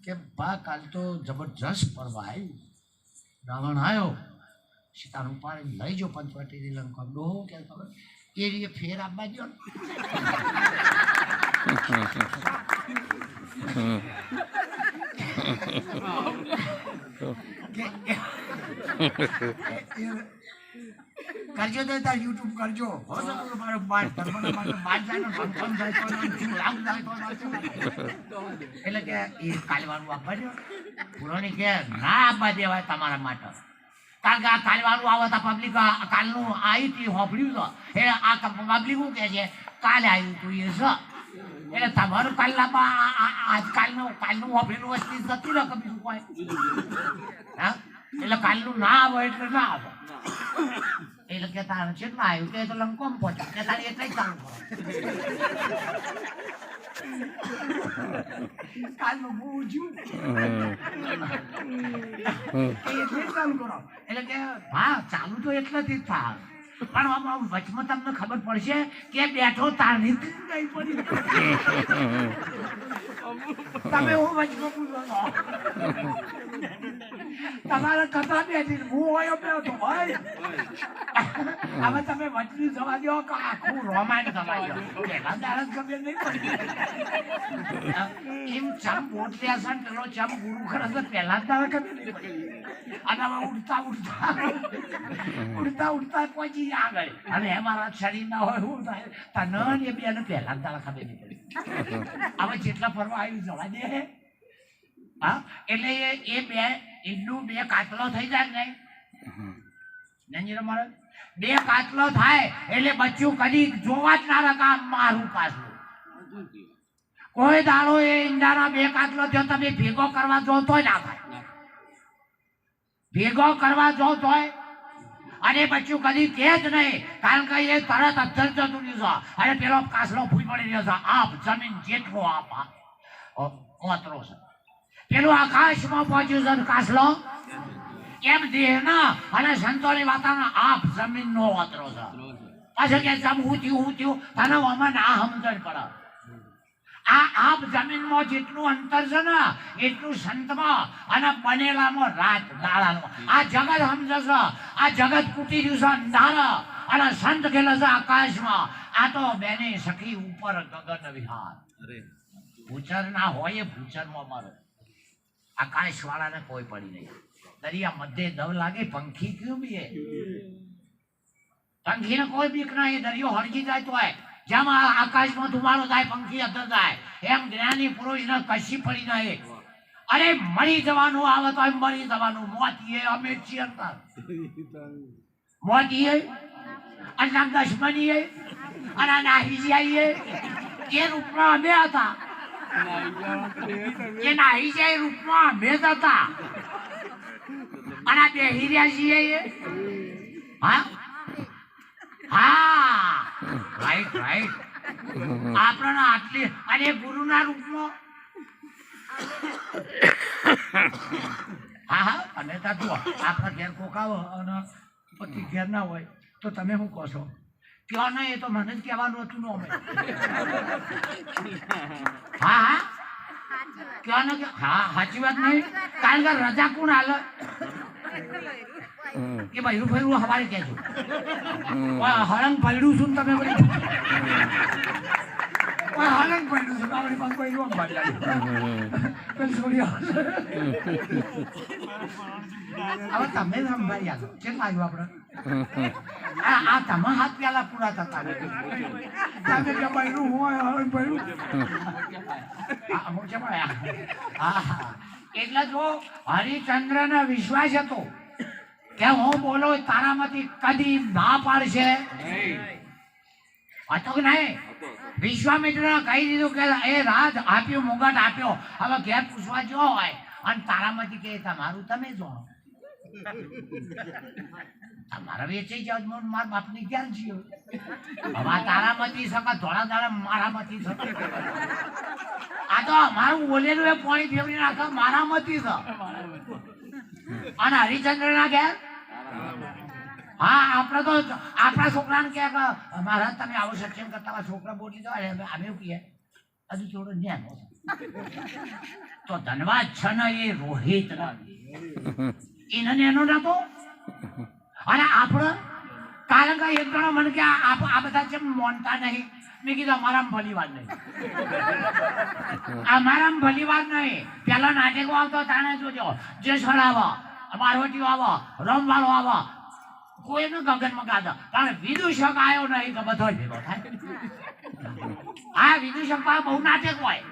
કે બા કાલ તો જબરજસ્ત પરવા આવ્યું રાવણ આવ્યો સીતાનું પાણી લઈ જો પંચવટી લંકા ડોહો કે ખબર એ રીતે ફેર આપવા દો કરજો તો તાર યુટ્યુબ કરજો મારો બાદ એટલે કે એ કાલવાનું આપવા દો પુરાણી કે ના આપવા દેવાય તમારા માટે કારણ કે આ કાલવાનું આવે તો પબ્લિક કાલનું આવી હતી હોંભળ્યું તો એટલે આ પબ્લિક શું કહે છે કાલે આવ્યું તું એ છે એટલે તમારું કાલનું હોંભળેલું વસ્તી જતી રહે કે બીજું કોઈ હા એટલે કાલનું ના આવે એટલે ના આવે એટલે કે તારે છે ના આવ્યું કે તો લંકોમ પહોંચ્યા કે તારે એટલે જ ચાલુ કરો કાલનું બહુ ઊંચું એટલે ચાલુ કરો એટલે કે હા ચાલુ તો એટલેથી જ થાય પણ આમ વચમાં તમને ખબર પડશે કે બેઠો તારની નહીં પડી તમે હું વચમાં પૂછો તમારા કથા બેઠી હું હોય બેઠો ભાઈ હવે તમે વચની જવા દો કે આખું રોમાન જવા દો પેલા દાડા ખબર નહીં પડી એમ ચમ બોટ લેશે પેલો ચમ ગુરુ ખરે છે પેલા દાડા ખબર નહીં પડી અને હવે ઉડતા પહોંચી આગળ અને અમારા શરીર ના હોય શું થાય તન એ બે પહેલા દાડા ખબર નહીં પડી હવે જેટલા ફરવા આવ્યું જવા દે હા એટલે એ બે એમનું બે કાતલો થઈ જાય ને મારે બે કાતલો થાય એટલે બચ્ચું કદી જોવા જ ના રકા મારું પાછું કોઈ દાડો એ ઈંડાના બે કાતલો જો તમે ભેગો કરવા જો તોય ના થાય ભેગો કરવા જો તોય અને બચ્ચું કદી કે જ નહીં કારણ કે એ તરત અક્ષર જતું રહ્યું છે અને પેલો કાસલો ફૂઈ પડી રહ્યો છે આપ જમીન જેટલો આપ ઓતરો છે પેલું આકાશમાં પહોંચ્યું છે કાસલો એમ દેહના અને સંતોની વાતાના આપ જમીનનો ઓતરો છે પાછળ કે જમ હું થયું તને આમાં ના સમજણ પડે આ આપ જમીનમાં જેટલું અંતર છે ને એટલું સંતમાં અને બનેલામાં રાત દાડામાં આ જગત સમજે છે આ જગત કૂટી રહ્યું છે અંધારા અને સંત ગયેલા છે આકાશમાં આ તો બેને સખી ઉપર ગગન વિહાર ભૂચર ના હોય એ ભૂચરમાં મરે આકાશ વાળાને કોઈ પડી નહીં દરિયા મધ્ય દવ લાગે પંખી ક્યું બી પંખીને કોઈ બીક ના એ દરિયો હળગી જાય તો જેમ આકાશમાં ધુમાડો થાય પંખી અંદર જાય એમ જ્ઞાની પુરુષને કશી પડી જાય અરે મરી જવાનું આવે તો મરી જવાનું મોતીએ અમે છીએ અંદર મોતીએ અને દશમનીએ અને નાહી જઈએ એ રૂપમાં અમે હતા એ નાહી જાય રૂપમાં અમે જ હતા અને બે હિર્યા છીએ હા હા રાઈટ રાઈટ આપણને આટલી અને ગુરુના રૂપમાં હા હા અને જુઓ આપણા ઘેર કોક આવો અને પતિ ઘેર ના હોય તો તમે શું કહો છો કયો નહીં એ તો મને જ કહેવાનું હતું ને અમે હા હા કયો ને હા સાચી વાત નહીં કારણ કે રજા કોણ હાલે કે ભાઈ ફેરવું હવારે કહેજો હળંગ પડ્યું છું તમે બધી હળંગ પડ્યું છું આપણી પાસે કોઈ રોગ હવે તમે સંભાળી આલો કેમ આવ્યું આપણે આ તમે હાથ પેલા પૂરા થતા તમે કે બૈરું હોય હળંગ પડ્યું એટલે જો હરિચંદ્રને વિશ્વાસ હતો કે હું બોલો તારામાંથી કદી ના પાડશે હતો કે નહીં વિશ્વામિત્રને કહી દીધું કે એ રાજ આપ્યો મુગટ આપ્યો હવે ઘેર પૂછવા જો હોય અને તારામાંથી કે તમારું તમે જો તમારા વેચાઈ જાવ મારા બાપની ક્યાં છીએ હવે તારામાંથી શકે ધોળા દાડા મારામાંથી શકે આ તો અમારું બોલેલું એ પાણી ફેવરી નાખે મારામાંથી છે અને હરિચંદ્ર ના ઘેર હા આપણે તો આપણા છોકરાને કહે કે મારા તમે આવો સક્ષમ કરતા છોકરા બોલી દો અમે એવું કહીએ હજુ થોડો જ્ઞાન તો ધનવાદ છે ને એ રોહિત એને એનો નતો અને આપણે કારણ કે એક જણો મને કે આ બધા જેમ માનતા નહીં મેં કીધું અમારામાં ભલી વાત નહીં અમારામાં ભલી વાત નહીં પેલા નાટકો આવતો તાણે જોજો જે સડાવો મારવટીઓ આવો રમવાળો આવો કોઈનું ગગનમાં ગાતા કારણ વિદુષક આવ્યો નહીં તો બધો જ ભેગો થાય આ વિદુષક બહુ નાટક હોય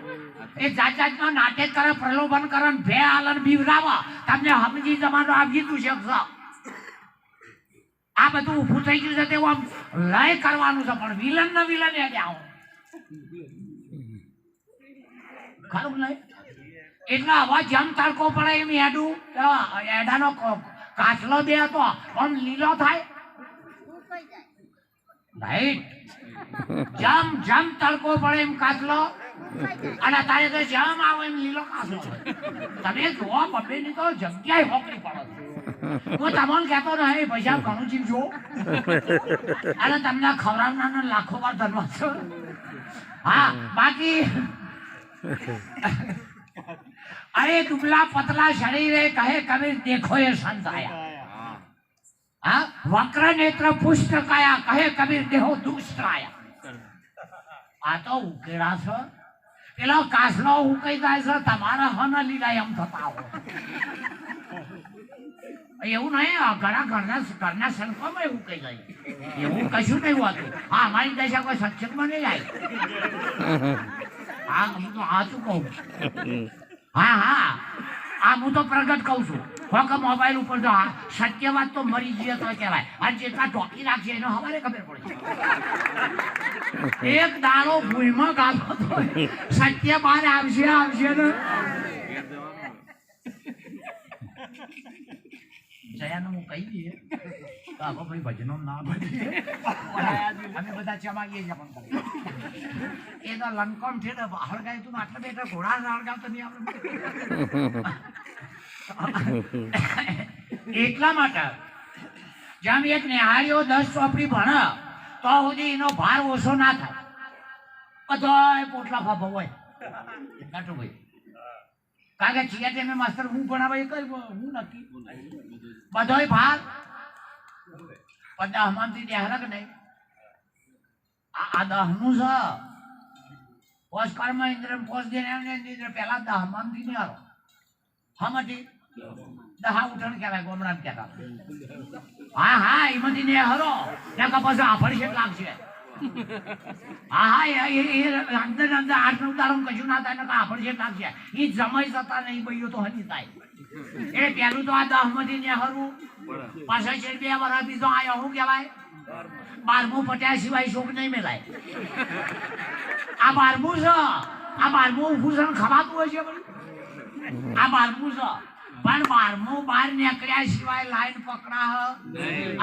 એ જાત જાતમાં નાટક કરે પ્રલોભન કરે ભે આલન બીવરાવા તમને સમજી જવાનો આ વિદુષક છે આ બધું ઊભું થઈ ગયું છે તેવું આમ લય કરવાનું છે પણ વિલન ને વિલન એ આવું ખરું નહીં એટલે હવે જેમ તડકો પડે એમ એડાનો કાચલો બે હતો પણ લીલો થાય રાઈટ જેમ જેમ તડકો પડે એમ કાચલો અને તારે તો જેમ આવે એમ લીલો કાચલો તમે જુઓ બબે ની તો જગ્યાએ હોકરી પડે હું તમને કહેતો નહીં પૈસા ઘણું ચીજો અને તમને ખવડાવનાર લાખો વાર ધન્યવાદ છે હા બાકી અરે દુબલા પતલા શરીરે કહે કબીર દેખો એ સંત આયા હા વક્ર નેત્ર પુષ્ટ કાયા કહે કબીર દેહો દુષ્ટ આયા આ તો ઉકેડા છે પેલો કાસલો ઉકઈ જાય છે તમારા હન લીલા એમ થતા હો એવું નહીં ઘરના સંકોમાં એવું કઈ જાય એવું કશું નહીં હોતું હા અમારી દશા કોઈ સત્સંગમાં નહીં જાય હા હું તો સાચું કહું હા હા આ હું તો પ્રગટ કહું છું કે મોબાઈલ ઉપર જો સત્ય વાત તો મરી જઈએ તો કહેવાય અને જેટલા ટોકી રાખશે એનો અમારે ખબર પડે એક દાડો ભૂલમાં ગાતો તો સત્ય બહાર આવશે ને જયાને હું કહી દઈએ તો આવો ભાઈ ભજનો ના બની અમે બધા ચમાવીએ જ પણ એ તો લંકોમ છે ને હળગાય તું આટલા બેઠા ઘોડા હળગાવતો નહીં આપણે એટલા માટે જેમ એક નિહાળીઓ 10 ચોપડી ભણે તો સુધી એનો ભાર ઓછો ના થાય બધો પોટલા ફાફો હોય નટુભાઈ કારણ કે છીએ તેમે માસ્તર હું ભણાવે એ કઈ હું નક્કી બધોય ભાર બધા હમાનથી દેહરક નહીં આ દહનું છે પોષ કર્મ ઇન્દ્ર પોષ દે ઇન્દ્ર પેલા દહ હમાનથી નહીં હારો હમતી દહા ઉઠણ કહેવાય ગોમરામ કહેતા હા હા એમાંથી ને હરો ત્યાં કપાસ આફડ છે લાગશે હા હા અંદર અંદર 8-9 દાડો કશું ના થાય ને આફડ છે લાગશે એ જમાઈ જતા નહીં ભાઈઓ તો હજી થાય એ પેલું તો આ 10 માંથી ને હરું પાછા છે 2 વર્ષ બીજો આયો શું કહેવાય 12મું પટ્યા સિવાય શોક નહીં મેલાય આ 12મું છે આ 12મું ભૂષણ ખવાતું હોય છે આ 12મું છે પણ 12મું બહાર નીકળ્યા સિવાય લાઈન પકડા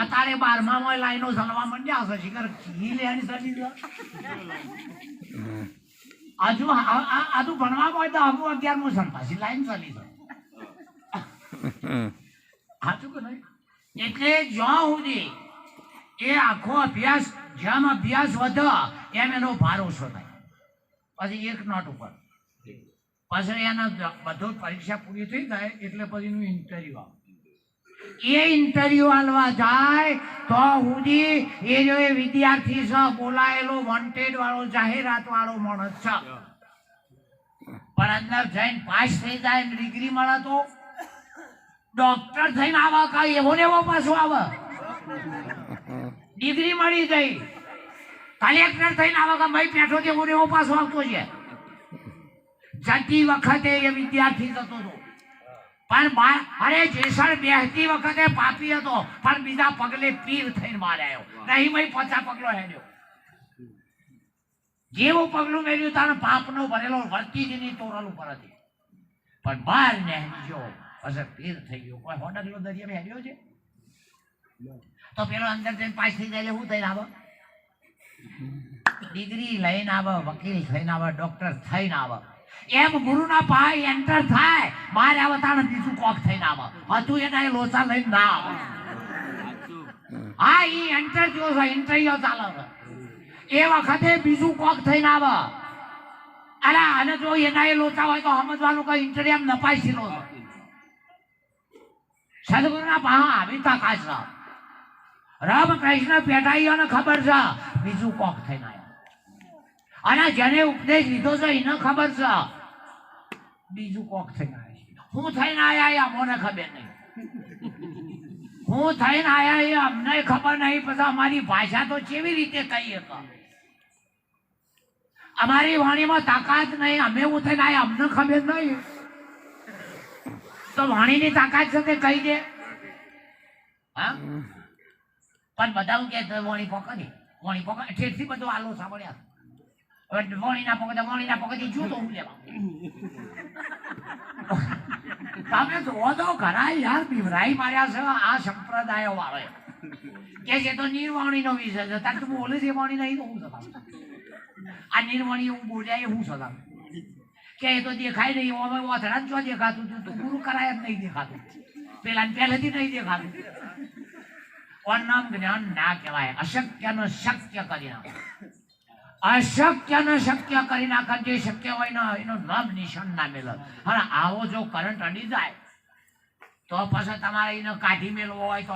અત્યારે 12માં લાઈનો ચલવા માંડ્યા હશે શિખર ઘી લેવાની ચલી હજુ ભણવામાં હોય તો 11મું સંપાસી લાઈન ચલી છે સાચું કે નહીં એટલે જ્યાં સુધી એ આખો અભ્યાસ જેમ અભ્યાસ વધે એમ એનો ભાર ઓછો થાય પછી એક નોટ ઉપર પછી એના બધો પરીક્ષા પૂરી થઈ જાય એટલે પછીનું ઇન્ટરવ્યુ આવે એ ઇન્ટરવ્યુ આલવા જાય તો સુધી એ જો એ વિદ્યાર્થી છે બોલાયેલો વોન્ટેડ વાળો જાહેરાત વાળો માણસ છે પણ અંદર જઈને પાસ થઈ જાય ડિગ્રી મળે તો ડોક્ટર થઈને આવા કઈ એવો ને એવો પાછો આવે ડિગ્રી મળી ગઈ કલેક્ટર થઈને આવા કે ભાઈ પેઠો એવો ને એવો પાછો આવતો છે જતી વખતે એ વિદ્યાર્થી થતો હતો પણ અરે જેસર બેસતી વખતે પાપી હતો પણ બીજા પગલે પીર થઈને બહાર આવ્યો નહીં ભાઈ 50 પગલો હેડ્યો જેવું પગલું મેળ્યું તારે પાપનો ભરેલો વર્તીજીની તોરલ ઉપર હતી પણ બહાર નેહજો પછી પીર થઈ ગયો કોઈ હોડકલો દરિયામાં હેડ્યો છે તો પેલો અંદર જઈને પાસ થઈ જાય શું થઈને આવે ડિગ્રી લઈને આવે વકીલ થઈને આવે ડોક્ટર થઈને આવે એમ ગુરુના પાય એન્ટર થાય બહાર આવે તાણે બીજું કોક થઈને આવે હતું એના લોચા લઈને ના આવે હા ઈ એન્ટર થયો છે, ઇન્ટરવ્યુ ચાલે છે. એ વખતે બીજું કોક થઈને આવે. અરે આને જો એના એ લોચા હોય તો સમજવાનું કે ઇન્ટરવ્યુ એમ નપાઈ સીલો છે. સદગુરુના પાહા આવી તાકાત છે. રામકૃષ્ણ પેટાઈઓને ખબર છે બીજું કોક થઈને આવ્યા. અને જેને ઉપદેશ લીધો છે એને ખબર છે બીજું કોક થઈને આવ્યા. હું થઈને આવ્યા એ અમોને ખબર નહીં. હું થઈને આવ્યા એ અમને ખબર નહીં. પછી અમારી ભાષા તો કેવી રીતે કહી શકો? અમારી વાણીમાં તાકાત નહીં. અમે હું થઈને આવ્યા અમને ખબર નહીં. તો વાણીની તાકાત છે તે કહી દે. હા પણ બધા કે વાણી પકડી વાણી પકડ ઠેરથી બધું આલો સાંભળ્યા. હવે વાણી ના પકડી જો તો હું લેવા તમે જોવો તો ઘણા યાર બિવરાઈ માર્યા છે આ સંપ્રદાયો વાળો કે છે તો નિર્વાણી નો વિષય છે. તાર તું બોલે છે વાણી નહીં તો હું સલામ. આ નિર્વાણી હું બોલ્યા એ હું સલામ કે એ તો દેખાય નહીં. અમે ઓથડા જો દેખાતું તું તો પૂરું કરાય એમ નહીં દેખાતું. પેલા પહેલેથી નહીં દેખાતું. નામ જ્ઞાન ના કહેવાય. અશક્યનો શક્ય કરી નાખે. અશક્યનો શક્ય કરી નાખે. જે શક્ય હોય ને એનું નામ નિશાન ના મેળવે. અને આવો જો કરંટ અડી જાય તો પછી તમારે એને કાઢી મેળવો હોય તો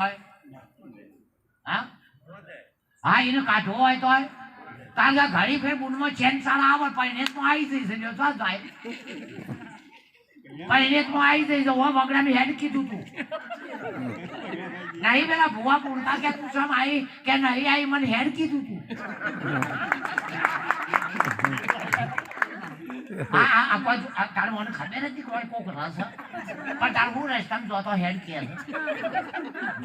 હા એને કાઢવો હોય તો કારણ કે ઘડી ફેર બુનમાં ચેન સારા આવે પરિણેતમાં આવી જઈશ જો જાય પરિણેતમાં આવી જઈશ. ઓ બગડાની હેડ કીધું તું નહીં પેલા ભુવા પૂરતા કે તું સમ આવી કે નહીં આવી મને હેડ કીધું તું. તાર મને ખબર નથી કોઈ કોક રસ પણ તાર હું રસ્તામાં જોતો હેડ કે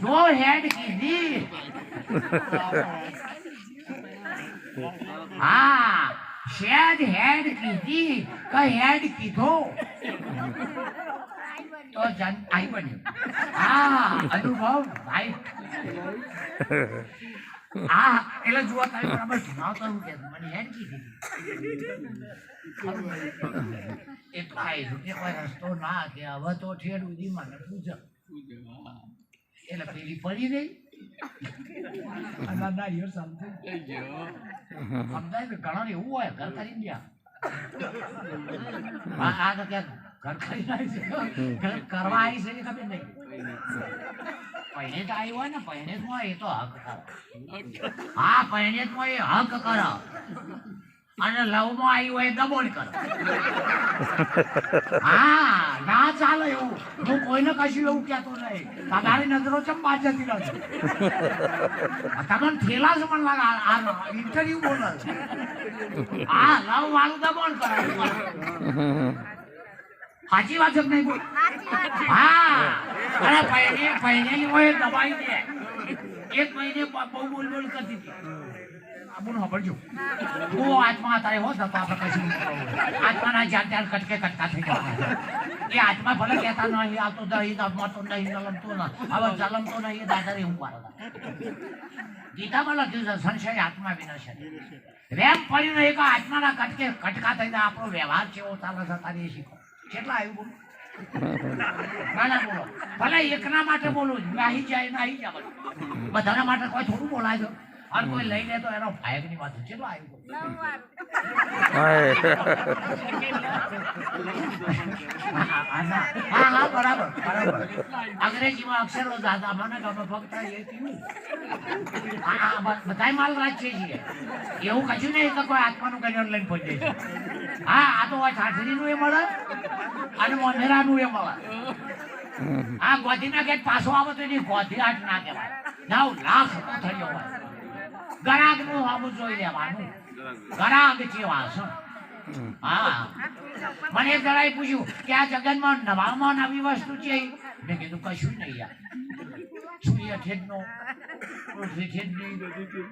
જો હેડ કીધી. હા શેડ હેડ કીધી કે હેડ કીધો તો જન આઈ બન્યું. હા અનુભવ ભાઈ. હા એટલે જુઓ તમે બરાબર જણાવતો હું કે મને હેડ કીધી એ ભાઈ કોઈ રસ્તો ના કે હવે તો ઠેર ઉધી મને પૂછો એટલે પેલી પડી ગઈ. ઘણા એવું હોય ઘર કરી ગયા. આ તો ક્યાંક ઘર કરી કરવા આવી છે ખબર નહીં. પહેણેત આવી હોય ને પહેણેત માં એ તો હક કરો. હા પહેણેત માં એ હક કરો અને લવ માં આવી હોય દબોડ કરો. હા ના ચાલે એવું. હું કોઈને કશું એવું કહેતો નહીં. તમારી નજરો ચંપા જતી નથી. તમને થેલા છે મને લાગે ઇન્ટરવ્યુ બોલે છે. હા લવ વાળું દબોડ કરો. સાચી વાત છે નહીં બોલ. હા અને પહેરેલી હોય દબાઈ દે. એક મહિને બહુ બોલ કરતી હતી. હું સાંભળજો હું આત્મા તારે હો થતો આપણે કશું આત્માના જ્યાં ત્યાં કટકે કટકા થઈ ગયા. એ આત્મા ભલે કહેતા નહીં આવતો નહીં મતો નહીં જલમતો ના હવે જલમતો નહીં દાદા એવું મારા ગીતામાં લખ્યું છે સંશય આત્મા વિનાશે. રેમ પડ્યું એક આત્માના કટકે કટકા થઈ જાય. આપણો વ્યવહાર કેવો ચાલે છે તારી એ શીખો. કેટલા આવ્યું બોલો ના બોલો ભલે એકના માટે બોલું અહીં જાય ને અહીં જાય બધાના માટે કોઈ થોડું બોલાય છે. અને કોઈ લઈ લે તો એનો ફાયક ની વાત છે. હા બરાબર અંગ્રેજીમાં અક્ષરો દાદા મને ગમે ફક્ત બધા માલ રાખીએ છીએ એવું કશું નહીં કે કોઈ આત્માનું કઈ લઈને પહોંચે છે. હા આ તો છાછડીનું એ મળે અને મોઢેરાનું એ મળે. આ ગોધીના ગેટ પાછો આવે તો એની ગોધી આઠ ના કહેવાય. 9 લાખ થયો હોય. ગરાગ નું આવું જોઈ લેવાનું. ગરાગ કેવા છે. હા મને એક જણાએ પૂછ્યું કે આ જગતમાં નવામાં નવી વસ્તુ છે. મેં કીધું કશું નહીં યાર. સૂર્ય ઠેડનો ઠેડની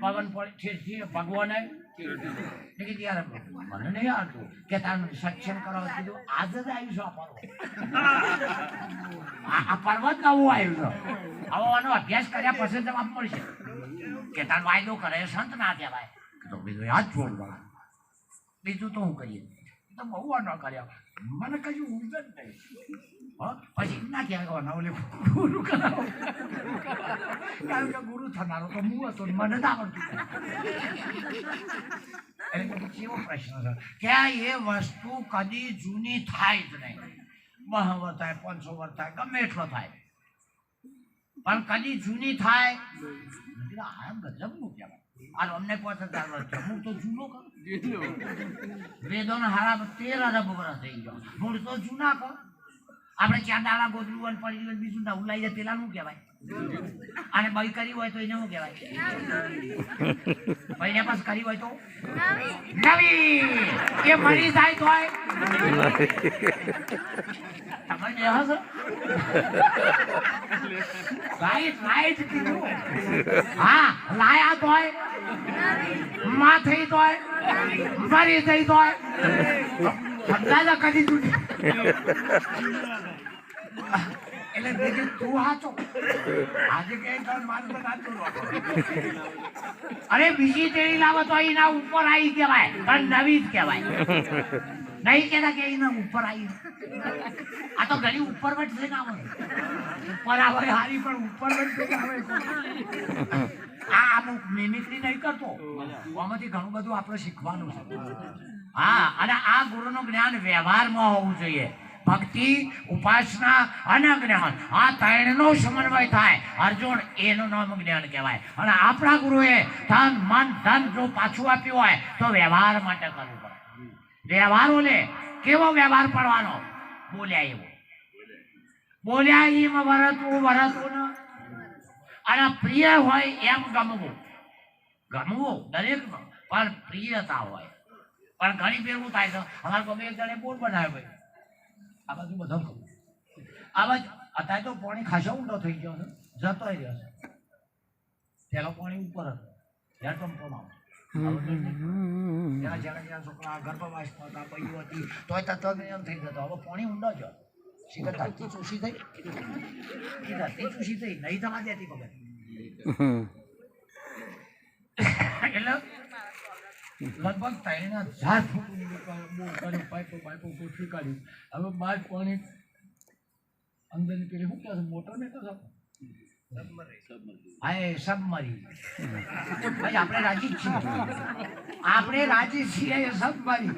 પવન પડે ભગવાન મેં કીધું યાર મને નહીં આવતું કે તારું સત્સંગ કરવા કીધું આજ જ આવીશું આ પર્વત નવું આવ્યું છે. હવે આનો અભ્યાસ કર્યા પછી જવાબ મળશે કે તાર વાયદો કરે સંત ના કહેવાય. તો બીજું યાદ છોડવા બીજું તો હું કહીએ તો બહુ ન કર્યા મને કશું ઊંઘ જ નહીં. પછી ના કહેવાય ઓલે ગુરુ કરાવો કારણ કે ગુરુ થનારો તો હું હતો ને મને જ આવડતું એટલે કેવો પ્રશ્ન છે કે એ વસ્તુ કદી જૂની થાય જ નહીં 200 વર્ષ થાય 500 વર્ષ થાય ગમે એટલો થાય પણ કદી જૂની થાય આ ગજબનું કહેવાય આ અમને 5000 વર્ષ છે હું તો જૂનો કરું વેદોના હારા 13 અરબ વર્ષ થઈ ગયો મૂળ તો જૂના કર આપણે 4 દાડા ગોદરું અને પડી બીજું ના ઉલાઈ જાય પેલા શું કહેવાય અને બઈ કરી હોય તો એને શું કહેવાય બઈને પાસ કરી હોય તો નવી એ મરી જાય તો તમે જે હશો રાઈટ કીધું હા લાયા તોય માં થઈ તોય મરી થઈ તોય સમજાય કદી જૂઠી એટલે બીજું તું હાચો આજે કઈ મારું તો સાચું અરે બીજી તેડી લાવો તો એના ઉપર આવી કહેવાય પણ નવી જ કહેવાય નહીં કહેતા કે એના ઉપર આવી આ તો ઘણી ઉપર વટ ના આવે ઉપર આવે હારી પણ ઉપર વટ આવે આ અમુક મિમિક્રી નહીં કરતો આમાંથી ઘણું બધું આપણે શીખવાનું છે હા અને આ ગુરુનું જ્ઞાન વ્યવહારમાં હોવું જોઈએ ભક્તિ ઉપાસના અને જ્ઞાન આ ત્રણનો સમન્વય થાય અર્જુન એનું નામ જ્ઞાન કહેવાય અને આપણા ગુરુએ તન મન ધન જો પાછું આપ્યું હોય તો વ્યવહાર માટે કરવું પડે વ્યવહારો લે કેવો વ્યવહાર પડવાનો બોલ્યા એવો બોલ્યા એમ વરતવું ને અને પ્રિય હોય એમ ગમવું દરેકનો પણ પ્રિયતા હોય પણ ઘણી ફેરવું થાય છે અમારે ગમે એક જણે બોલ બનાવ્યો ભાઈ આ બાજુ બધા ખબર આ બાજુ અત્યારે તો પાણી ખાસો ઊંડો થઈ ગયો છે જતો રહ્યો છે પેલો પાણી ઉપર હતો જ્યારે ચંપોમાં જ્યાં છોકરા ગર્ભવાસ હતા પૈયું હતી તોય તત્વજ્ઞાન થઈ જતો હવે પાણી ઊંડો જ શીખર ધરતી ચૂસી થઈ ધરતી ચૂસી થઈ નહીં થવા દેતી ખબર એટલે લગભગ 3000 ફૂટ પાઇપો ગોઠવી કાઢ્યું હવે બાદ પાણી અંદરની પેલી શું કહે છે મોટર ને તો હા એ સબમરી ભાઈ આપણે રાજી જ છીએ એ સબમરી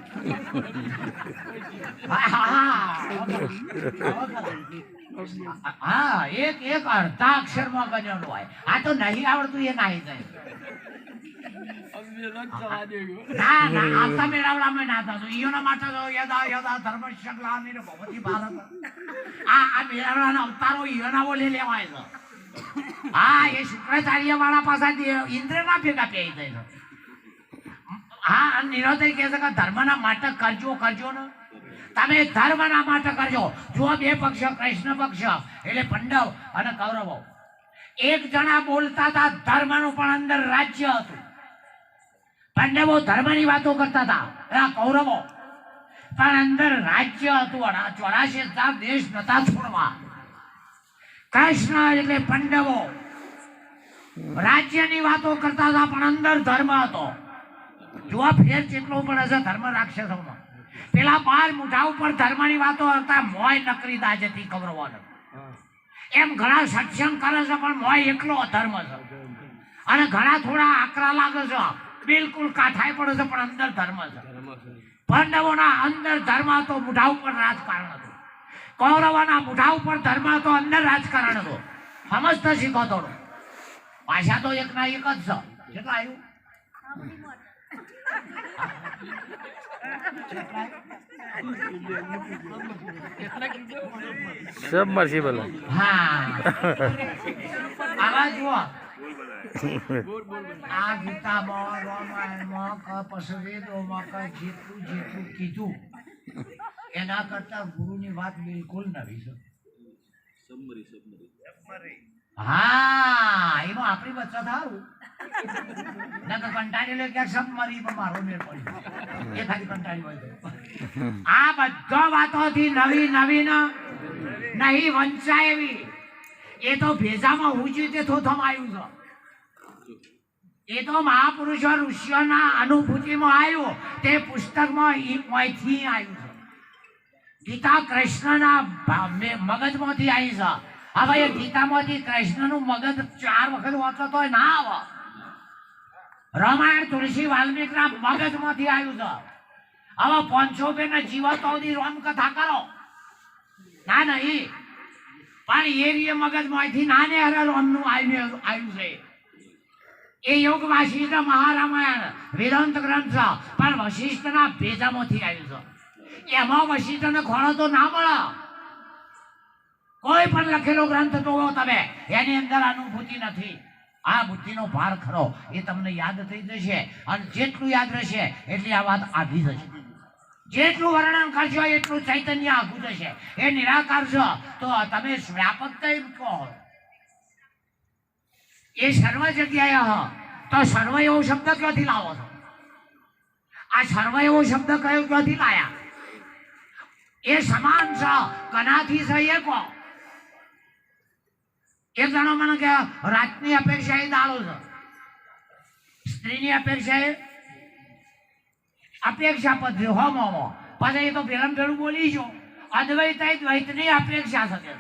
હા એક અડધા અક્ષરમાં ગણેલું હોય આ તો નહીં આવડતું એ નાહી જાય શુક્રાચાર્ય વાળા પાસેથી ઇન્દ્ર ના ભેગા પી જાય હા નિરોધય કહે છે કે ધર્મના માટે કરજો ને તમે ધર્મના માટે કરજો જો બે પક્ષ કૃષ્ણ પક્ષ એટલે પાંડવ અને કૌરવો એક જણા બોલતા હતા ધર્મનું પણ અંદર રાજ્ય હતું પાંડવો ધર્મની વાતો કરતા હતા કૌરવો પણ અંદર રાજ્ય હતું 84,000 દેશ નતા છોડવા કૃષ્ણ એટલે પાંડવો રાજ્યની વાતો કરતા હતા પણ અંદર ધર્મ હતો જો ફેર કેટલો પડે છે ધર્મ રાક્ષસોમાં પેલા 12 મોઢા ઉપર ધર્મની વાતો હતા મોય નકરી દાજ હતી કૌરવોને એમ ઘણા સત્સંગ કરે છે પણ મોય એકલો ધર્મ છે અને ઘણા થોડા આકરા લાગે છે બિલકુલ કાઠાઈ પડે છે પણ અંદર ધર્મ છે પાંડવોના અંદર ધર્મ હતો મોઢા ઉપર રાજકારણ હતું કૌરવોના મોઢા ઉપર ધર્મ હતો અંદર રાજકારણ હતું સમજતો શીખો થોડું ભાષા તો એક ના એક જ છે કેટલા આવ્યું સબમર્સિબલ હા આવા જુઓ આ ગીતામાં રામાયણમાં પછી વેદોમાં જેટલું કીધું એના કરતા ગુરુની વાત બિલકુલ નવી છે હા એમાં આપણી વચ્ચે થારું કંટાળી લે ક્યાંક સબમરી મારો મેળ પડી એ ખાલી કંટાળી હોય આ બધા વાતોથી નવી નહીં વંચાય એવી એ તો ભેજામાં ઉંચી તે થોથમ આવ્યું છે એ તો મહાપુરુષો ઋષિઓના અનુભૂતિમાં આવ્યું તે પુસ્તકમાં અહીંથી આવ્યું છે ગીતા કૃષ્ણના મગજમાંથી આવી છે. હવે એ ગીતામાંથી કૃષ્ણનું મગજ 4 વખત વાંચો તોય ના આવે. રામાયણ તુલસી વાલ્મીકના મગજમાંથી આવ્યું છે. હવે 500 ને જીવતો સુધી રામકથા કરો ના નહીં, પણ એ મગજમાંથી નાને હરે રામનું આવ્યું છે. એ યોગ વાસિષ્ઠ મહારામાયણ વેદાંત ગ્રંથ છે, પણ વશિષ્ઠના ભેજામાંથી આવ્યું છે. એમાં વશિષ્ઠને ખોળો તો ના મળે. કોઈ પણ લખેલો ગ્રંથ જોવો તમે, એની અંદર અનુભૂતિ નથી. આ બુદ્ધિનો ભાર ખરો એ તમને યાદ થઈ જશે, અને જેટલું યાદ રહેશે એટલી આ વાત આધી થશે. જેટલું વર્ણન કરશો એટલું ચૈતન્ય આઘું થશે. એ નિરાકાર છો તો તમે વ્યાપક કઈ કહો. એ સર્વ જગ્યાએ હ તો સર્વ એવો શબ્દ ક્યાંથી લાવો છો? આ સર્વ એવો શબ્દ કયો ક્યાંથી લાયા? એ સમાન છે કનાથી છે એ કહો. એક જણો મને કે રાતની અપેક્ષા એ દાડો છે, સ્ત્રીની અપેક્ષા એ અપેક્ષા પદ્ય હોમો. પછી એ તો પેલા પેલું બોલી છો અદ્વૈત દ્વૈતની અપેક્ષા છે.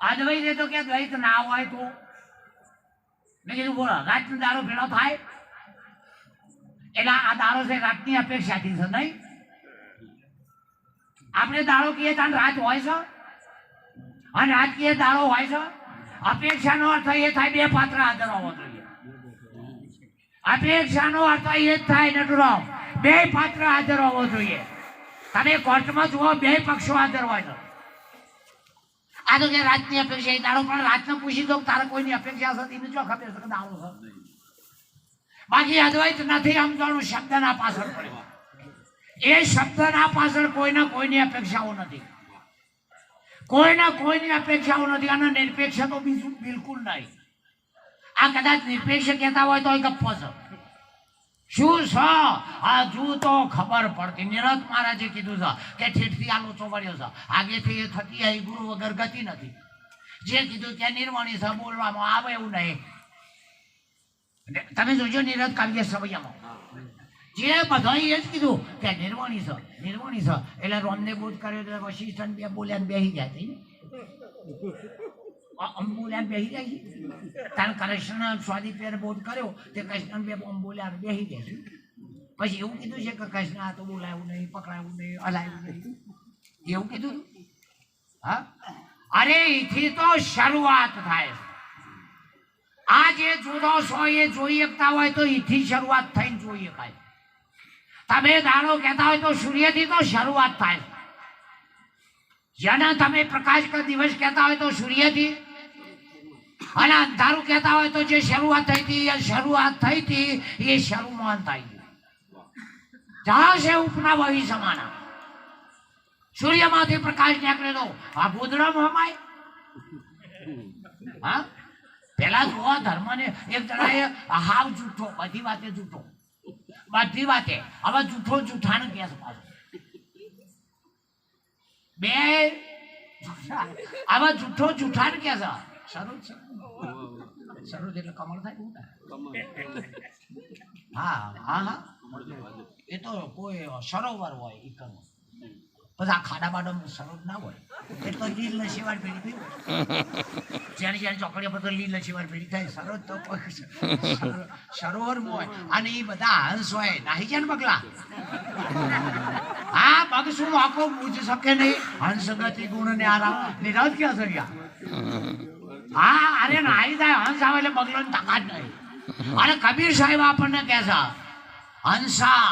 અદ્વૈત તો કે દ્વૈત ના હોય તો મેં કીધું બોલો રાતનો દાડો ભેળો થાય એટલે આ દાડો છે રાતની અપેક્ષાથી છે નહીં. આપણે દાડો કહીએ ત્યાં રાત હોય છે, અને રાત કહીએ દાડો હોય છે. અપેક્ષાનો અર્થ એ થાય બે પાત્ર હાજર હોવો જોઈએ. અપેક્ષાનો અર્થ એ જ થાય નટુરામ, બે પાત્ર હાજર હોવો જોઈએ. તમે કોર્ટમાં જુઓ બે પક્ષો હાજર હોય છે. આ તો કે રાતની અપેક્ષા એ દાડો, પણ રાતને પૂછી દો તારે કોઈની અપેક્ષા થતી નથી, જો ખબર છે દાડો છે. બાકી અદ્વૈત નથી સમજવાનું શબ્દના પાછળ પડ્યો. એ શબ્દના પાછળ કોઈની અપેક્ષાઓ નથી. કોઈની અપેક્ષાઓ નથી. અને નિરપેક્ષ તો બિલકુલ નહીં. આ કદાચ નિરપેક્ષ કહેતા હોય તો એ ગપ્પો છે. શું છે હજુ તો ખબર પડતી. નિરત મહારાજે કીધું છે કે ઠેઠથી આ લોચો વળ્યો છે, આગેથી એ થતી આવી ગુરુ વગર ગતિ નથી. જે કીધું ત્યાં નિર્વાણી છે, બોલવામાં આવે એવું નહીં. તમે જોજો નિરત કાવ્ય સવૈયામાં જે બધા એ જ કીધું કે નિર્વાણી છે. એટલે રોમને બોધ કર્યો તો વશિષ્ઠ બે બોલ્યા બેસી જાય બોલ્યા બેસી જાય. કારણ કૃષ્ણ સ્વાદિત્ય બોધ કર્યો તે કૃષ્ણ બે બોલ્યા બેસી જાય. પછી એવું કીધું છે કે કૃષ્ણ આ તો બોલાયું નહીં, પકડાયું નહીં, હલાયું નહીં, એવું કીધું. હા, અરે એથી તો શરૂઆત થાય. આ જે જુદો છો એ જોઈ શકતા હોય તો એથી શરૂઆત થઈને જોઈ શકાય. તમે દાડો કહેતા હોય તો સૂર્યથી તો શરૂઆત થાય. જેને તમે પ્રકાશ કે દિવસ કહેતા હોય તો સૂર્યથી, અને અંધારું કહેતા હોય તો જે શરૂઆત થઈ હતી એ શરૂમાં થાય. જહાં છે ઉપના વહી સમાના. સૂર્યમાંથી પ્રકાશ નીકળે તો આ ગોદડામાં હમાય. હા, પેલા જોવા ધર્મને એક જણાએ હાવ જૂઠો, બધી વાતે જૂઠો, બધી વાતે. હવે જૂઠો જૂઠાનું કહે છે પાછું. બે આવા જૂઠો જૂઠાનું કહે છે. સરોજ એટલે કમળ થાય. હા, એ તો કોઈ સરોવર હોય ઈ કમળ. પછી આ ખાડા બાડા સરોજ ના હોય. એ તો લીલ નશીવાર ભેડી થઈ હોય. જેની ચોકડીઓ પર તો લીલ નશીવાર ભેડી થાય. સરોજ તો કોઈ સરોવર હોય. અને એ બધા હંસ હોય. નાહી જાય ને બગલા. હા, પગ શું આખો પૂછી શકે નહીં. હંસ ગતિ ગુણ ને આરામ નિરાજ ક્યાં થયા. હા, અરે નાહી જાય હંસ આવે એટલે બગલો ની તાકાત નહીં. અને કબીર સાહેબ આપણને કહે છે હંસા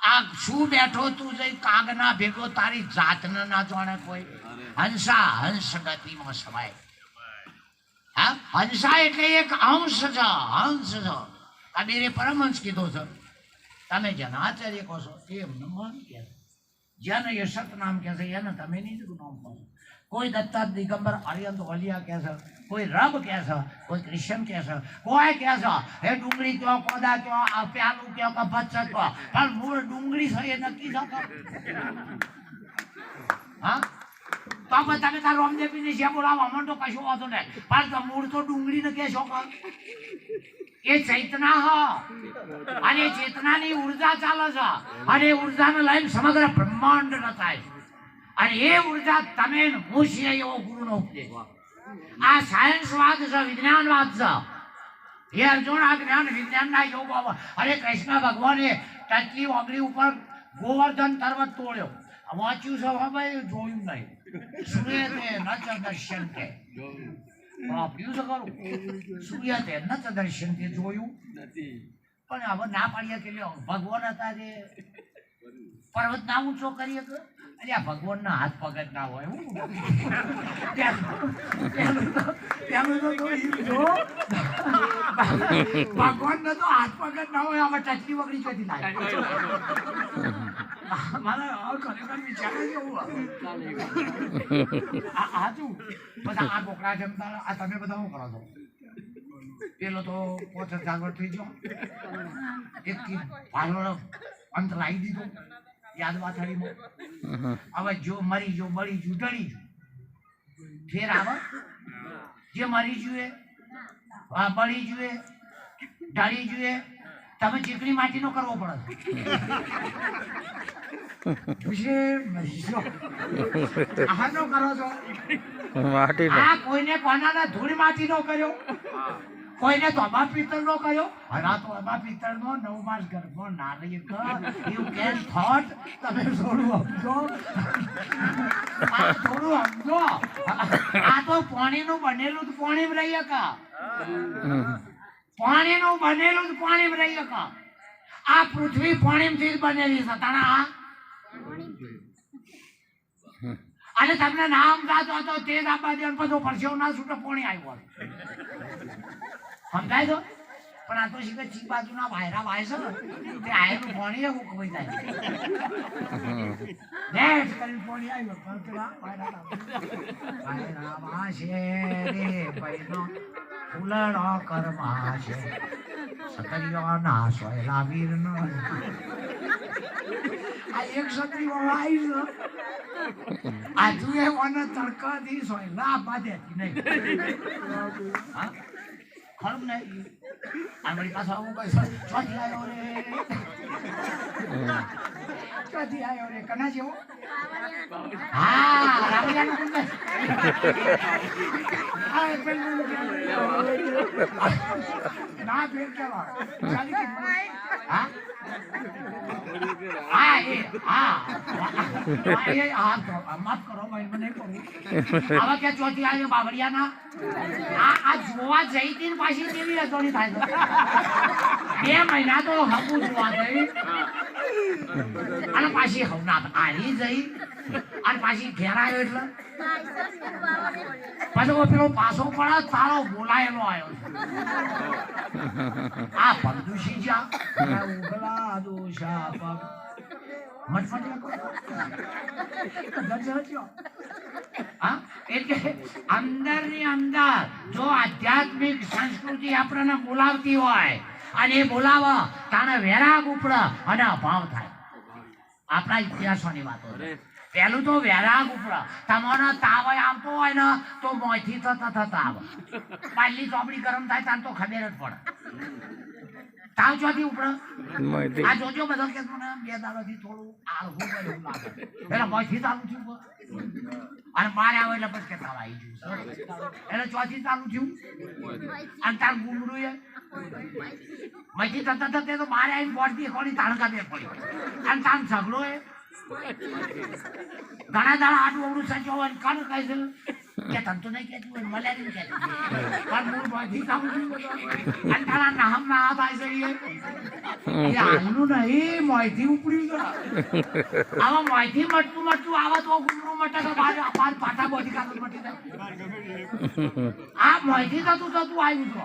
આ શું બેઠો તું જઈ કાગના ભેગો, તારી જાતને ના જાણે કોઈ. હંસા હંસ ગતિમાં સમાય. હા, હંસા એટલે એક અંશ છે. હંસ છે. કબીરે પરમહંસ કીધો છે. તમે જેને આચાર્ય કહો છો એ મન કહે છે. જેને એ સત નામ કહે છે એને તમે નીચું નામ કહો છો. કોઈ દત્તા દિગંબર અરિયંત વલિયા કહે છે, કોઈ રબ કહે છે, કોઈ કૃષ્ણ કહે છે, કોઈ કહે છે હે ડુંગળી કહો, કોદા કહો, પ્યાલું કહો કે ભચ્છ કહો, પણ મૂળ ડુંગળી છે એ નક્કી થતો. હા, તો તમે તાર રામદેવની છે બોલાવો અમને તો કશું વાંધો નહીં, પણ મૂળ તો ડુંગળી ને કહેશો. એ ચૈતના હ અને ચેતનાની ઉર્જા ચાલે છે અને એ ઉર્જાને લઈને સમગ્ર બ્રહ્માંડ રચાય છે અને એ ઉર્જા તમે ને હું છીએ એવો ગુરુનો ઉપદેશ. આ સાયન્સવાદ છે, વિજ્ઞાનવાદ છે. હે અર્જુન, આ જ્ઞાન વિજ્ઞાનના યોગો. અરે કૃષ્ણ ભગવાને ટચલી ઓગળી ઉપર ગોવર્ધન પર્વત તોડ્યો. વાંચ્યું છે ભાઈ, જોયું નહીં. સૂર્ય તે નચ દર્શન કે વાપર્યું છે ખરું? સૂર્ય તે નચ દર્શન કે જોયું પણ હવે ના પાડીએ કે ભગવાન હતા જે પર્વત ના ઊંચો કરીએ કે અલ્યા ભગવાન ના હાથ પગ જ ના હોય. હું ભગવાન ને તો હાથ પગ જ ના હોય. આમાં ટચલી વગડી ચોથી લાગે મારે ખરેખર વિચારે કેવું હાચું. બધા આ બોકડા જમતા આ તમે બધા શું કરો છો? પેલો તો પોચર જાગવટ થઈ ગયો, એક ભાલો અંત લાવી દીધો યાદ વાથાડીમાં. હવે જો મરી જો બળી જો ડળી જો ફેર આવે. જે મરી જુએ, બળી જુએ, ઢળી જુએ, તમે ચીકણી માટીનો કરવો પડે. આનો કરો છો માટી આ કોઈને કોનાના ધૂળ માટીનો કર્યો, કોઈને તો અબા પિત્તળનો કર્યો. હવે તો અબા પિત્તળનો 9 માસ ગર્ભમાં ના લઈએ યુ કેન થોટ. તમે થોડું સમજો, થોડું સમજો. આ તો પાણીનું બનેલું જ પાણી રહી શકા. પાણીનું બનેલું જ પાણી રહી શકા. આ પૃથ્વી પાણીથી જ બનેલી છે. તાણા અને તમને નામ જાતો હતો તે જ આપવા દે પછી પરસેવો ના છૂટે પાણી આવ્યું. સમજાય તો? પણ આ તો શીખે ચીક બાજુના વાયરા વાય છે તે આયનું પાણી એવું ખવાઈ જાય. નેટ કરીને પાણી આવ્યું પણ પેલા વાયરા વાશે રે ભાઈનો ફૂલડો કરમાં છે સતરીઓ ના સોયલા વીરનો. આ એક સતરી આવી છે આ તું એ મને તડકાથી સોયલા આપવા દેતી નહીં. ખરું નહીં? અમારી પાસે આવું કઈ ચોથી આવ્યો રે, ચોથી આવ્યો રે કના જેવો. હા રામલિયાનો કુંડે ના ફેર કેવા હા હા એ હા માફ કરો ભાઈ, મને કરું. આવા ક્યાં ચોથી આવ્યો બાવળિયાના? આ જોવા જઈ હતી ને પાછી કેવી રજોડી થાય છે? 2 મહિના તો હબુ જોવા જઈ અને પાછી હવના આલી જઈ અને પાછી ઘેર આવ્યો એટલે પછી પેલો પાછો પડે તારો બોલાયેલો આવ્યો. આ પગદુષી જા ઉગલા દોષા પગ એટલે અંદરની અંદર જો આધ્યાત્મિક સંસ્કૃતિ આપણને બોલાવતી હોય અને એ બોલાવે તાને વેરાગ ઉપડે અને અભાવ થાય. આપણા ઇતિહાસોની વાતો છે. પહેલું તો વેરાગ ઉપડે. તમારો તાવ આવતો હોય ને તો મોંથી થતા આવે. પાલી ચોપડી ગરમ થાય તાર તો ખબર જ પડે. તાવ ચોથી ઉપડે. આ જોજો બધા કે મને 2 દાડાથી થોડું આળહું એવું લાગે એટલે મોંથી ચાલુ થયું અને મારે આવે એટલે પછી કે તાવ આવી ગયું એટલે ચોથી ચાલુ થયું અને તાર ગુમડું એ મથી થતા થતા તો મારે આવીને બોટથી ખોલી તાણકા બે પડી અને તાર ઝઘડો એ ઘણા દાડા આટલું અવડું સચો હોય કણ કહે છે કે તને તો નહીં કહેતું હોય મલેરિયા કહેતું પણ મૂળ મોંથી ચાલુ થયું અને તારા નામ ના થાય છે એ હાલનું નહીં મોંથી ઉપડ્યું છે. આવા મોંથી મટતું આવા તો ગુમડું મટે તો બાર પાટા બોધી કાઢું મટી જાય. આ મોંથી થતું આવ્યું તો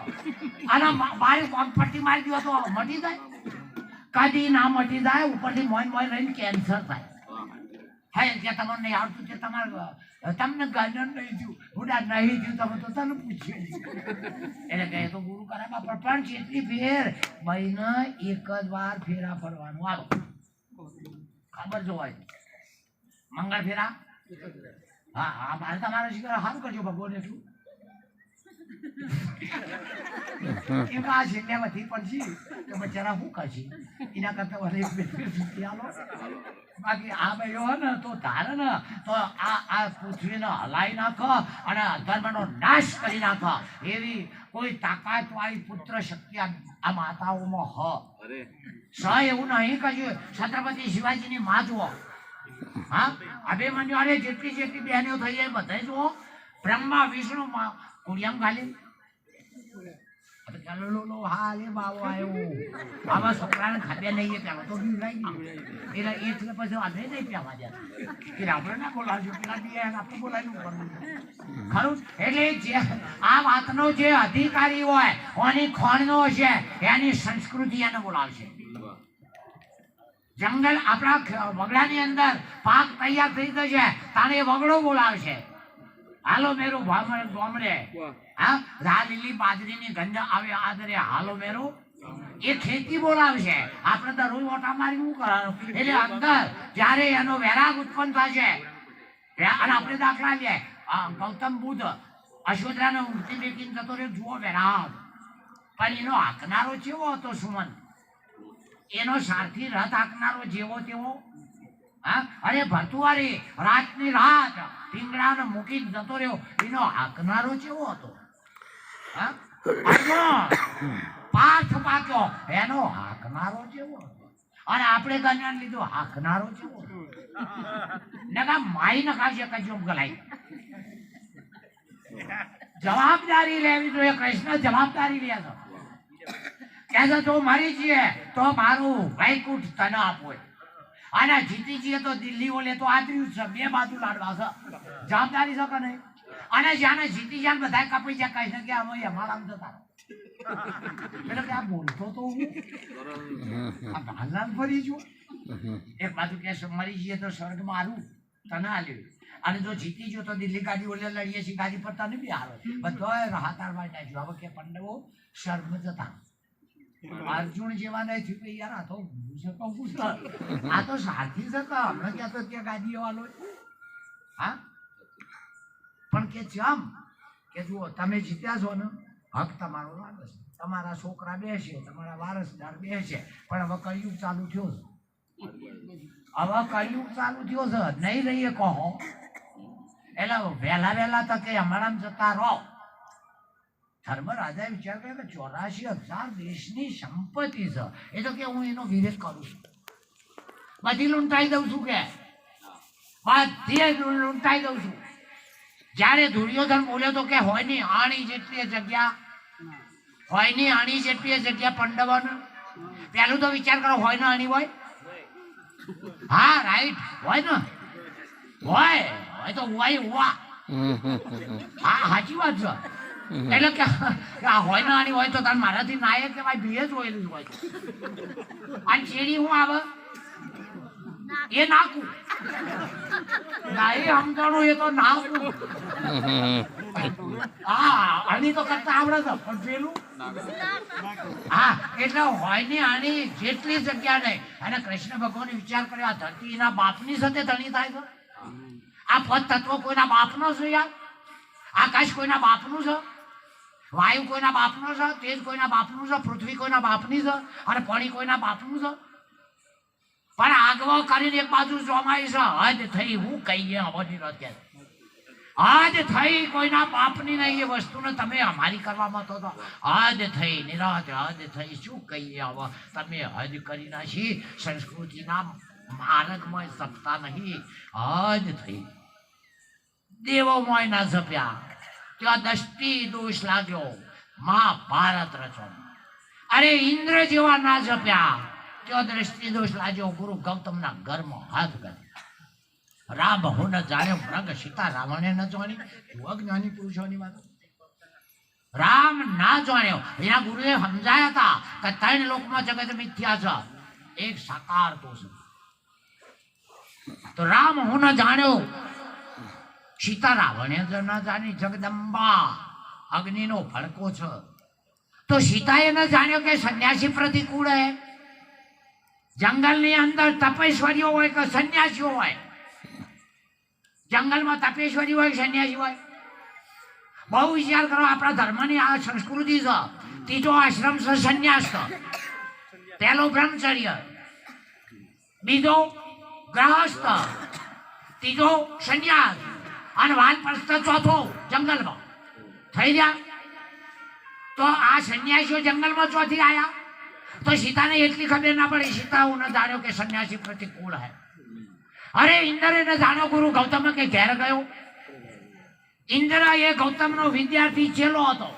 અને બારે પટ્ટી મારી દીધો તો મટી જાય. કદી ના મટી જાય ઉપરથી મોય રહીને કેન્સર થાય. હા જે તમને નહીં આવડતું તે તમારે તમને ગાજર નહીં થયું ઉડા નહીં થયું તમે તો તને પૂછીએ એટલે કહે તો ગુરુ કરે બાપા પણ જેટલી ફેર ભાઈને એક જ વાર ફેરા ફરવાનું આવો ખબર જો હોય મંગળ ફેરા. હા હા મારે તમારે શીખર સારું કરજો ભગવાન એટલું એમાં આ છેલ્લે વધી પડશે તો બચારા શું કરશે એના કરતા વધારે છૂટી આલો બાકી આ ભાઈઓ હોય ને તો ધારે ને તો આ પૃથ્વીને હલાવી નાખો અને અધર્મનો નાશ કરી નાખો એવી કોઈ તાકાત વાળી પુત્ર શક્તિ આ માતાઓમાં હ સ એવું નહીં કહ્યું છત્રપતિ શિવાજીની માં જુઓ હા અભિમન્યુ અરે જેટલી જેટલી બહેનો થઈ જાય બધા જુઓ બ્રહ્મા વિષ્ણુ કુડિયામ ગાલી આવા છોકરાને ખાધ્યા નહીં પેલા તો બીવડાઈ ગયું એટલે એટલે પછી અમે નહીં પીવા દે એટલે આપણે ના બોલાવજો પેલા બી આપણે બોલાવી કરવું ખરું એટલે જે આ વાતનો જે અધિકારી હોય કોની ખોણનો છે એની સંસ્કૃતિ એને બોલાવશે જંગલ આપણા વગડાની અંદર પાક તૈયાર થઈ જશે તાણે વગડો બોલાવશે હાલો મેરું ગામડે હા રા લીલી બાજરીની ગંધ આવે આદરે હાલો મેરો એ ખેતી બોલાવશે આપણે તો રોજ ઓટા મારી શું કરવાનું એટલે અંદર જ્યારે એનો વૈરાગ ઉત્પન્ન થશે અને આપણે દાખલા લે ગૌતમ બુદ્ધ અશ્વત્થાને મૂર્તિ બેકીને જતો રહ્યો જુઓ વૈરાગ પણ એનો હાંકનારો કેવો હતો સુમન એનો સારથી રથ હાંકનારો જેવો તેવો હા અરે ભરતુઆરી રાતની રાત ટીંગડાને મૂકીને જતો રહ્યો એનો હાંકનારો કેવો હતો પાર્થ પાક્યો એનો હાંકનારો જેવો હતો અને આપણે જ્ઞાન લીધું હાંકનારો જેવો નકા માઈ નખાશે કજું ગલાઈ જવાબદારી લેવી જોઈએ કૃષ્ણ જવાબદારી લે છે કે તો મરી જઈએ તો મારું વૈકુંઠ તને આપો અને જીતી જઈએ તો દિલ્હી ઓલે તો આદર્યું છે બે બાજુ લાડવા છે જવાબદારી છે કે નહીં અને જ્યાંને જીતી જાય બધા કપાઈ જાય કહી શકે અમે અમારા જતા એટલે કે આ બોલતો તો હું આ ભાલનાથ ફરી છું એક બાજુ કે મરી જઈએ તો સ્વર્ગ મારું તને આલ્યું અને જો જીતી ગયો તો દિલ્હી ગાડી ઓલે લડીએ છીએ ગાડી પર તને બી હારો બધો રાહતાર માટે આવ્યો હવે કે પંડવો સ્વર્ગ જતા અર્જુન જેવા નહીં થયું યાર આ તો આ તો સાથી શકે હમણાં ક્યાં તો ત્યાં ગાડીઓ વાળો હા પણ કે જમ કે જુઓ તમે જીત્યા છો ને હક તમારો લાગે છે તમારા છોકરા બેસે તમારા વારસદાર બેસે પણ હવે કળિયુગ ચાલુ થયો છે હવે કળિયુગ ચાલુ થયો છે નહીં રહીએ કહો એટલે વહેલા તકે અમારામાં જતા રહો ધર્મરાજાએ વિચાર કર્યો કે 84,000 દેશની સંપત્તિ છે એ તો કે હું એનો વિરોધ કરું છું બધી લૂંટાઈ દઉં છું કે બધી લૂંટાઈ દઉં છું જ્યારે દુર્યોધન બોલ્યો તો કે હોય ની આણી જેટલી જગ્યા હોય ની આણી જેટલી જગ્યા પંડવન પેલું તો વિચાર કરો હોય ને આણી હોય હા રાઈટ હોય ને હોય તો હોય હા સાચી વાત છે એટલે કે હોય ને આણી હોય તો તાર મારાથી નાયક કે ભાઈ ભીએ જ હોયેલું હોય અને ચેડી હું આવે એ નાખું નહીં સમજાણું એ તો નાખું હા આની તો કરતા આવડે છે પણ પેલું હા એટલે હોય ની આની જેટલી જગ્યા નહીં અને કૃષ્ણ ભગવાન વિચાર કર્યો આ ધરતી એના બાપની સાથે ધણી થાય છે આ પદ તત્વ કોઈના બાપનો છે યાર આકાશ કોઈના બાપનું છે વાયુ કોઈના બાપનો છે તેજ કોઈના બાપનું છે પૃથ્વી કોઈના બાપની છે અને પાણી કોઈના બાપનું છે પણ આગવો કરીને એક બાજુ જોમાઈ છે હદ થઈ હું કહીએ અમારી રત હદ થઈ કોઈના બાપની નહીં એ વસ્તુને તમે અમારી કરવામાં તો હદ થઈ નિરાત હદ થઈ શું કહીએ હવે તમે હદ કરી નાખી સંસ્કૃતિના માર્ગમાં સપતા નહીં હદ થઈ દેવો મોય ના જપ્યા ત્યાં દષ્ટિ દોષ લાગ્યો મહાભારત રચો અરે ઇન્દ્ર જેવા ના જપ્યા ત્યાં દ્રષ્ટિ દોષ લાગ્યો ગુરુ ગૌતમના ઘરમાં હાથ કર્યો રામ હું ન જાણ્યો મૃગ સીતા રાવણે ન જાણી અજ્ઞાની પુરુષોની વાત રામ ના જાણ્યો એના ગુરુએ સમજાયા હતા કે 3 લોકમાં જગત મિથ્યા છે એક સાકાર તો છે તો રામ હું ન જાણ્યો સીતા રાવણે ન જાણી જગદંબા અગ્નિનો ભડકો છે તો સીતાએ ન જાણ્યો કે સંન્યાસી પ્રતિકૂળ હે જંગલની અંદર તપેશ્વરીઓ હોય કે સંન્યાસીઓ હોય જંગલમાં તપેશ્વરી હોય સંન્યાસી હોય બહુ વિચાર કરો. આપણા ધર્મની આ સંસ્કૃતિ છે. ત્રીજો આશ્રમ છે સંન્યાસ. પહેલો બ્રહ્મચર્ય, બીજો ગ્રહસ્થ, ત્રીજો સંન્યાસ અને વાનપ્રસ્થ ચોથો જંગલમાં. થઈ ગયા. તો આ સંન્યાસીઓ જંગલમાં ચોથી આયા તો સીતાને એટલી ખબર ના પડી. સીતા હું ન જાણ્યો કે સંન્યાસી પ્રતિકૂળ હે. અરે ઇન્દ્ર એને જાણ્યો ગુરુ ગૌતમ કે ઘેર ગયો. ઇન્દ્ર એ ગૌતમનો વિદ્યાર્થી ચેલો હતો.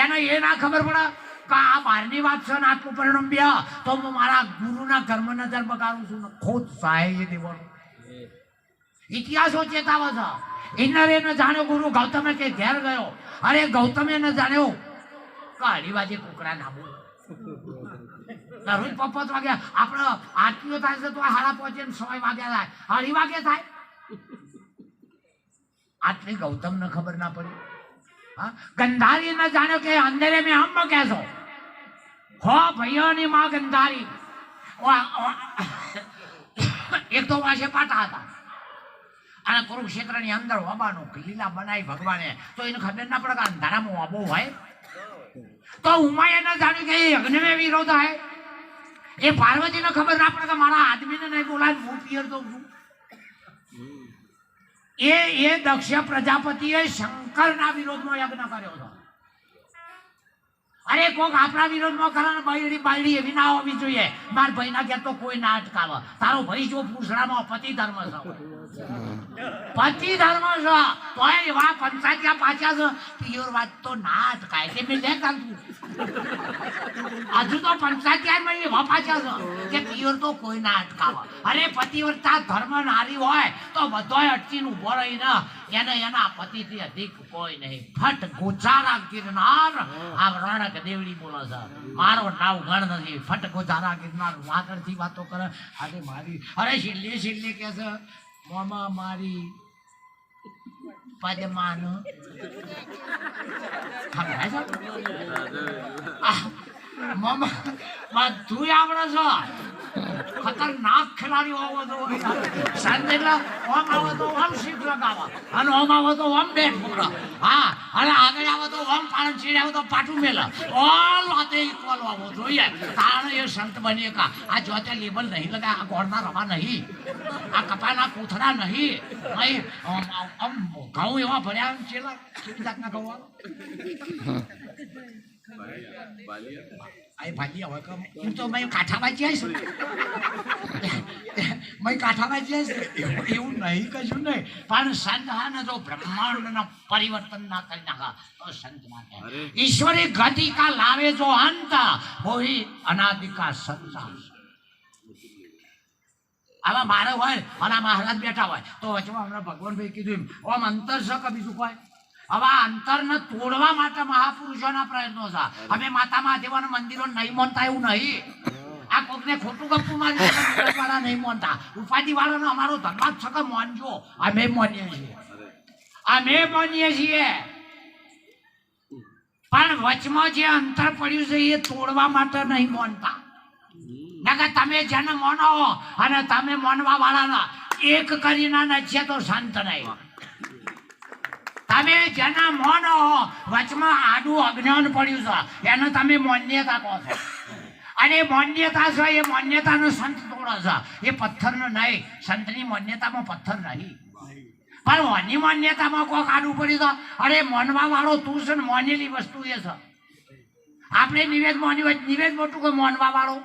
એને એ ના ખબર પડે કે આ બહારની વાત છે ને આટલું પરિણામ બે તો હું મારા ગુરુના કર્મ નજર બગાડું છું ને ખોદ સહાય દેવાનું. ઇતિહાસો ચેતાવે છે. ઇન્દ્ર એને જાણ્યો ગુરુ ગૌતમે કે ઘેર ગયો. અરે ગૌતમે એને જાણ્યો કે અઢી વાગે કુકડા નાબુ. રોજ 5 વાગ્યા આપણે આરતીઓ થાય છે તો 5:30 6 વાગ્યા થાય, 2:30 વાગે થાય. આટલી ગૌતમને ખબર ના પડી. હા, ગંધારી ને જાણ્યો કે અંદરે મેં હમ કહેશો હો ભૈયાની માં ગંધારી. એક તો વાસે પાટા હતા અને કુરુક્ષેત્રની અંદર ઓબાનો લીલા બનાવી ભગવાને. તો એને ખબર ના પડે કે અંધારામાં ઓબો હોય. તો ઉમાએ ન જાણ્યું કે એ યજ્ઞ વિરોધ હોય. એ પાર્વતીને ખબર ના પડે કે મારા આદમીને નહીં બોલાય હું પિયર દઉં છું. એ દક્ષ પ્રજાપતિએ શંકરના વિરોધમાં યજ્ઞ કર્યો હતો. અરે કોક આપણા વિરોધમાં કરે ને બાયડી બાયડી એવી ના હોવી જોઈએ. મારા ભાઈના ઘેર તો કોઈ ના અટકાવે. તારો ભાઈ જો પૂછડામાં પતિ ધર્મ છે, પતિ ધર્મ છે તો એવા પંચાયત પાછા છે. પિયોર વાત તો ના અટકાય કે મેં લે કાઢું. હજુ તો પંચાયત એવા પાછા છે કે પિયોર તો કોઈ ના અટકાવે. અરે પતિવ્રતા ધર્મ નારી હોય તો બધોય અટકીને ઉભો રહીને એને એના પતિથી અધિક કોઈ નહીં. ફટ ગોચારા ગિરનાર. આ રણક દેવડી બોલે છે. મારો નાવ ગણ નથી. ફટ ગોચારા ગિરનાર વાગડથી વાતો કરે. અરે મારી અરે છેલ્લે કે છે મામા મારી પદમાન મામા તું આવડે છો. ખતરનાક ખેલાડી હોવો તો સંત એટલે ઓમ આવે તો ઓમ શીખ લગાવે અને ઓમ આવે તો ઓમ બેટ પકડો. હા, અને આગળ આવે તો ઓમ પાણી ચીડ આવે તો પાટું મેલે. ઓલ હાથે ઇક્વલ હોવો જોઈએ. તાણે એ સંત બની કા. આ જોતે લેબલ નહીં લગાય. આ ગોળના રવા નહીં, આ કપાના કોથળા નહીં. આમ ઘઉં એવા ભર્યા ચેલા કેવી જાતના ઘઉં આવે. ભાજી હવે હું તો મેં કાંઠામાં જઈશ, મેં કાંઠામાં જઈશ એવું નહીં કશું નહીં. પણ સંત હા ને જો બ્રહ્માંડના પરિવર્તન ના કરી નાખા તો સંત ના કહે. ઈશ્વરી ગતિ કા લાવે જો અંત હોઈ અનાદિ કા સંસાર. આમાં મારે હોય અને મહારાજ બેઠા હોય તો વચમાં હમણાં ભગવાનભાઈ કીધું આમ અંતર છે કે બીજું કોઈ. હવે આ અંતરને તોડવા માટે મહાપુરુષોના પ્રયત્નો છે. અમે માતા મહાદેવના મંદિરો નહીં માનતા એવું નહીં. આ કોકને ખોટું ગપ્પું વાળા નહીં માનતા. ઉપાધિ વાળાનો અમારો ધર્મ છે કે માનજો. અમે માનીએ છીએ, અમે માનીએ છીએ. પણ વચમાં જે અંતર પડ્યું છે એ તોડવા માટે નહીં માનતા. નકર તમે જેને માનો અને તમે માનવા વાળાના એક કરીને છે તો શાંત નહીં. તમે જેના માનો વચમાં આડું અજ્ઞાન પડ્યું છે એને તમે માન્યતા કહો છો. અને માન્યતા છે એ માન્યતાનો સંત તોડે છે. એ પથ્થરનો નહીં. સંતની માન્યતામાં પથ્થર નહીં. પણ ઓની માન્યતામાં કોઈક આડું પડ્યું છે. અરે માનવા વાળો તું છે ને માનેલી વસ્તુ એ છે. આપણે નિવેદ માન્યું હોય. નિવેદ મોટું કે માનવા વાળો.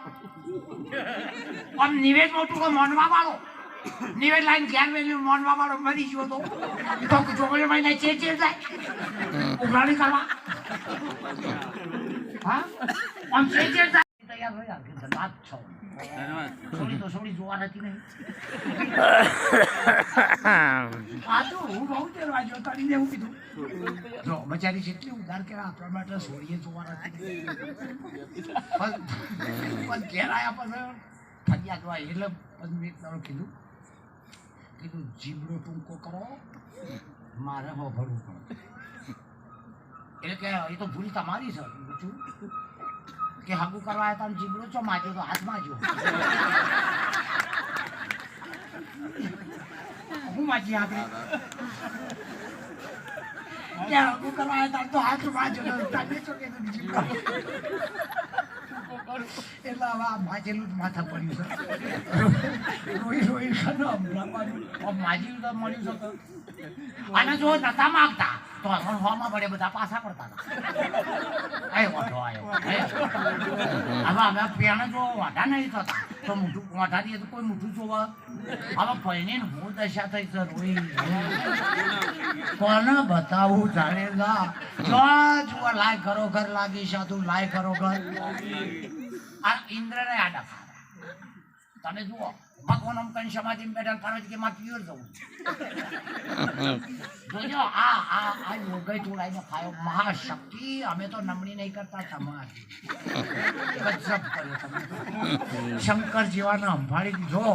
આમ નિવેદ મોટું કે માનવા વાળો. નિવેદ લાઈન ઘેર વેલ્યુ માનવા વાળો મરી ગયો તો છોકરીઓ મહિને ચેડ થાય ઉઘરાણી કરવા. હા, આમ ચેડ થાય તૈયાર હોય. ધન્યવાદ છો. છોડી તો છોડી જોવા નથી નહીં. આ તો હું બહુ તેરવા જો કરીને એવું કીધું જો બચારી જેટલી ઉધાર કે આપણા માટે છોડીએ જોવા નથી. પણ ઘેર આવ્યા પછી ફરિયાદ હોય એટલે પછી મેં એક દાડો કીધું જીબડો ટૂંકો કરો મારે ભરવું પડે. એટલે કે એ તો ભૂલ તમારી છે. પૂછું કે હગું કરવા આવ્યા તમે જીબડો છો માજો તો હાથમાં જો હું માજી આપણે ત્યાં હગું કરવા આવ્યા તા તો હાથ વાંચો તમે છો કે બીજું કામ. એટલે હવે આ માજેલું જ માથા પડ્યું છે. રોઈ રોઈ શેનો હમણાં માજી તો મળ્યું છે તો. અને જો નતા માગતા તો હમણાં હોમાં પડે બધા પાછા પડતા હતા. એ વાંધો આવ્યો. હવે અમે પેણે જો વાંધા નહીં થતા તો મોઢું વાંધા દઈએ તો કોઈ મોઢું જોવા. હવે પૈણીને હું દશા થઈ છે રોઈ. કોને બતાવું જાણેગા જો જુઓ લાય ખરોખર લાગી સાધુ લાય ખરોખર. આ ઇન્દ્રને આડા ખાધા. તમે જુઓ ભગવાન આમ કઈ સમાધિમાં બેઠા પાર્વતી કે માં પિયર જવું. જોજો આ યોગઈ થોડાઈને ખાયો મહાશક્તિ. અમે તો નમણી નહીં કરતા સમાધિ. ગજબ કર્યો તમે. શંકર જેવાને સંભાળી દીધો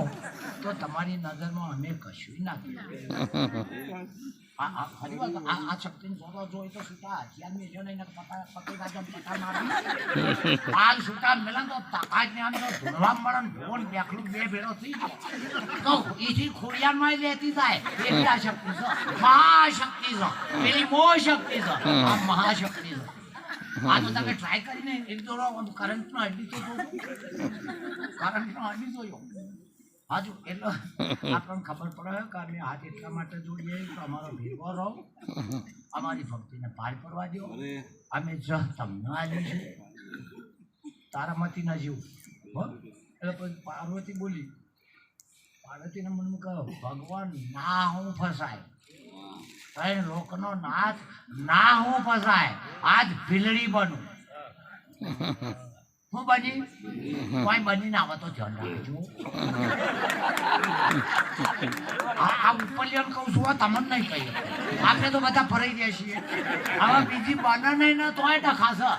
તો તમારી નજરમાં અમે કશું ના કર્યું. આ શક્તિને જોડો જોઈ તો છૂટા હથિયાર મેલ્યો નહીં આ છૂટા મેલા તો તાકાત ને આમ તો ધોળવા મળે ભોન બેખલું બે ભેળો થઈ ગયો તો એથી ખોડિયારમાં લેતી જાય એવી આ શક્તિ છે. મહાશક્તિ છે. પેલી મોહ શક્તિ છે. આ મહાશક્તિ છે. આ તો તમે ટ્રાય કરીને એક જોડો કરંટનો હડી તો કરંટનો હડી જોયો હાજુ એટલે આપણને ખબર પડે કે અમે હાથ એટલા માટે જોડીએ કે અમારો ભેગો રહો, અમારી ભક્તિને પાર પડવા દો. અમે જ તમને આવીશું તારામાંથી ના જીવું હો. એટલે પછી પાર્વતી બોલી. પાર્વતીને મનમાં કહો ભગવાન ના હું ફસાય ત્રણ લોકનો નાથ ના હું ફસાય આજ ભીલડી બનું. હું બની કોઈ બનીને આવે તો ધ્યાન રાખજો. આ ઉપરલિયન કહું છું તમને નહીં કહીએ. આપણે તો બધા ફરાઈ રહ્યા છીએ. હવે બીજી બને નહીં ને તોય ટખાશે.